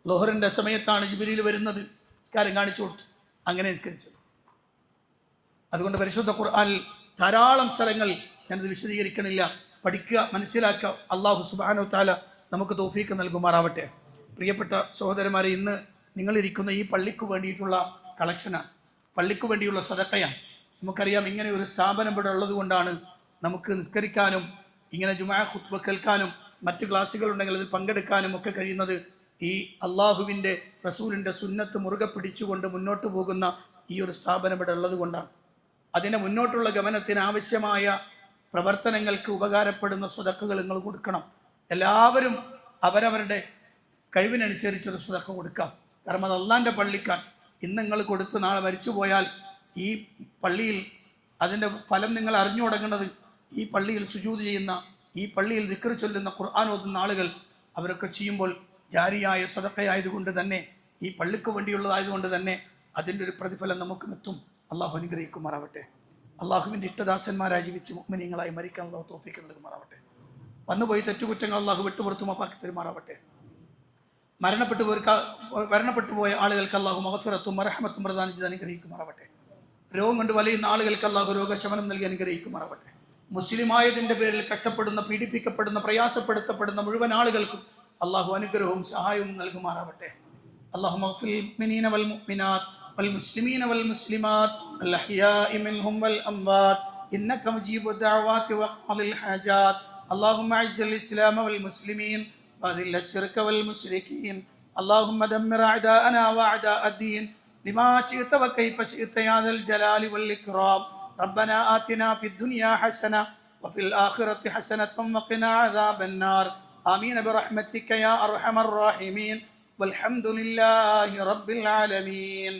ളുഹറിന്റെ സമയത്താണ് ജിബ്രീൽ വരുന്നത്, നിസ്കാരം കാണിച്ചു കൊടുത്തു, അങ്ങനെ നിസ്കരിച്ചത്. അതുകൊണ്ട് പരിശുദ്ധ ഖുർആനിൽ ധാരാളം സ്ഥലങ്ങൾ, ഞാനത് വിശദീകരിക്കണില്ല, പഠിക്കുക, മനസ്സിലാക്കുക. അള്ളാഹു സുബ്ഹാനഹു വ തആല നമുക്ക് തൗഫീഖ് നൽകുമാറാവട്ടെ. പ്രിയപ്പെട്ട സഹോദരന്മാരെ, ഇന്ന് നിങ്ങളിരിക്കുന്ന ഈ പള്ളിക്ക് വേണ്ടിയിട്ടുള്ള കളക്ഷനാണ്, പള്ളിക്ക് വേണ്ടിയുള്ള സദഖയാണ്. നമുക്കറിയാം, ഇങ്ങനെ ഒരു സ്ഥാപനം ഇവിടെ ഉള്ളത് കൊണ്ടാണ് നമുക്ക് നിസ്കരിക്കാനും ഇങ്ങനെ ജുമുഅ ഖുത്ബ കേൾക്കാനും മറ്റ് ക്ലാസ്സുകൾ ഉണ്ടെങ്കിൽ അതിൽ പങ്കെടുക്കാനും ഒക്കെ കഴിയുന്നത്. ഈ അള്ളാഹുവിൻ്റെ റസൂലിൻ്റെ സുന്നത്ത് മുറുകെ പിടിച്ചുകൊണ്ട് മുന്നോട്ട് പോകുന്ന ഈ ഒരു സ്ഥാപനം ഇവിടെ ഉള്ളത് കൊണ്ടാണ്. അതിനെ മുന്നോട്ടുള്ള ഗമനത്തിന് ആവശ്യമായ പ്രവർത്തനങ്ങൾക്ക് ഉപകാരപ്പെടുന്ന സ്വതക്കകൾ നിങ്ങൾ കൊടുക്കണം. എല്ലാവരും അവരവരുടെ കഴിവിനനുസരിച്ചൊരു സ്വതക്ക കൊടുക്കാം. കാരണം അത് അള്ളാൻ്റെ പള്ളിക്കാൻ. ഇന്ന് നിങ്ങൾ കൊടുത്ത് നാളെ മരിച്ചു പോയാൽ ഈ പള്ളിയിൽ അതിൻ്റെ ഫലം നിങ്ങൾ അറിഞ്ഞു തുടങ്ങുന്നത് ഈ പള്ളിയിൽ സുജൂദ് ചെയ്യുന്ന, ഈ പള്ളിയിൽ ദിക്ർ ചൊല്ലുന്ന, ഖുർആൻ ഓതുന്ന ആളുകൾ അവരൊക്കെ ചെയ്യുമ്പോൾ ജാരിയായ സദഖയായതുകൊണ്ട് തന്നെ, ഈ പള്ളിക്ക് വേണ്ടിയുള്ളതായതുകൊണ്ട് തന്നെ അതിൻ്റെ ഒരു പ്രതിഫലം നമുക്ക് എത്തും. അള്ളാഹു അനുഗ്രഹിക്കുമാറാവട്ടെ. അള്ളാഹുവിൻ്റെ ഇഷ്ടദാസന്മാരായി ജീവിച്ച് മുഅ്മിനീങ്ങളായി മരിക്കാൻ അള്ളാഹു തൗഫീഖ് നൽകുമാറാവട്ടെ. വന്നുപോയി തെറ്റുകുറ്റങ്ങൾ അള്ളാഹു വിട്ടുപുറത്തു മാപ്പാക്കി തരുമാറാവട്ടെ. മരണപ്പെട്ടു പോയ ആളുകൾക്ക് അള്ളാഹു മഗ്ഫിറത്തും റഹ്മത്തും പ്രദാനം ചെയ്ത് അനുഗ്രഹിക്കുമാറാവട്ടെ. രോഗം കൊണ്ട് വലയുന്ന ആളുകൾക്ക് അള്ളാഹു രോഗശമനം നൽകി അനുഗ്രഹിക്കുമാറാവട്ടെ. മുസ്ലിമായതിൻ്റെ പേരിൽ കഷ്ടപ്പെടുന്ന, പീഡിപ്പിക്കപ്പെടുന്ന, പ്രയാസപ്പെടുത്തപ്പെടുന്ന മുഴുവൻ ആളുകൾക്കും അള്ളാഹു അനുഗ്രഹവും സഹായവും നൽകുമാറാവട്ടെ. അല്ലാഹു മഗ്ഫിർ മുഅ്മിനീന വൽ മുഅ്മിനാത്ത് വൽ മുസ്ലിമീന വൽ മുസ്ലിമാത്ത് അൽ അഹ്യാഇ മിൻഹും വൽ അംവാത്ത് ഇന്നക മുജീബു ദഅവാതി വഖാദിൽ ഹാജാത്ത്. اللهم اعز الاسلام والمسلمين واذل الشرك والمشركين. اللهم دمر اعداءنا واعداء الدين بما شئت وكيف شئت يا ذا الجلال والاكرام. ربنا آتنا في الدنيا حسنه وفي الاخره حسنه وقنا عذاب النار. آمين برحمتك يا ارحم الراحمين والحمد لله رب العالمين.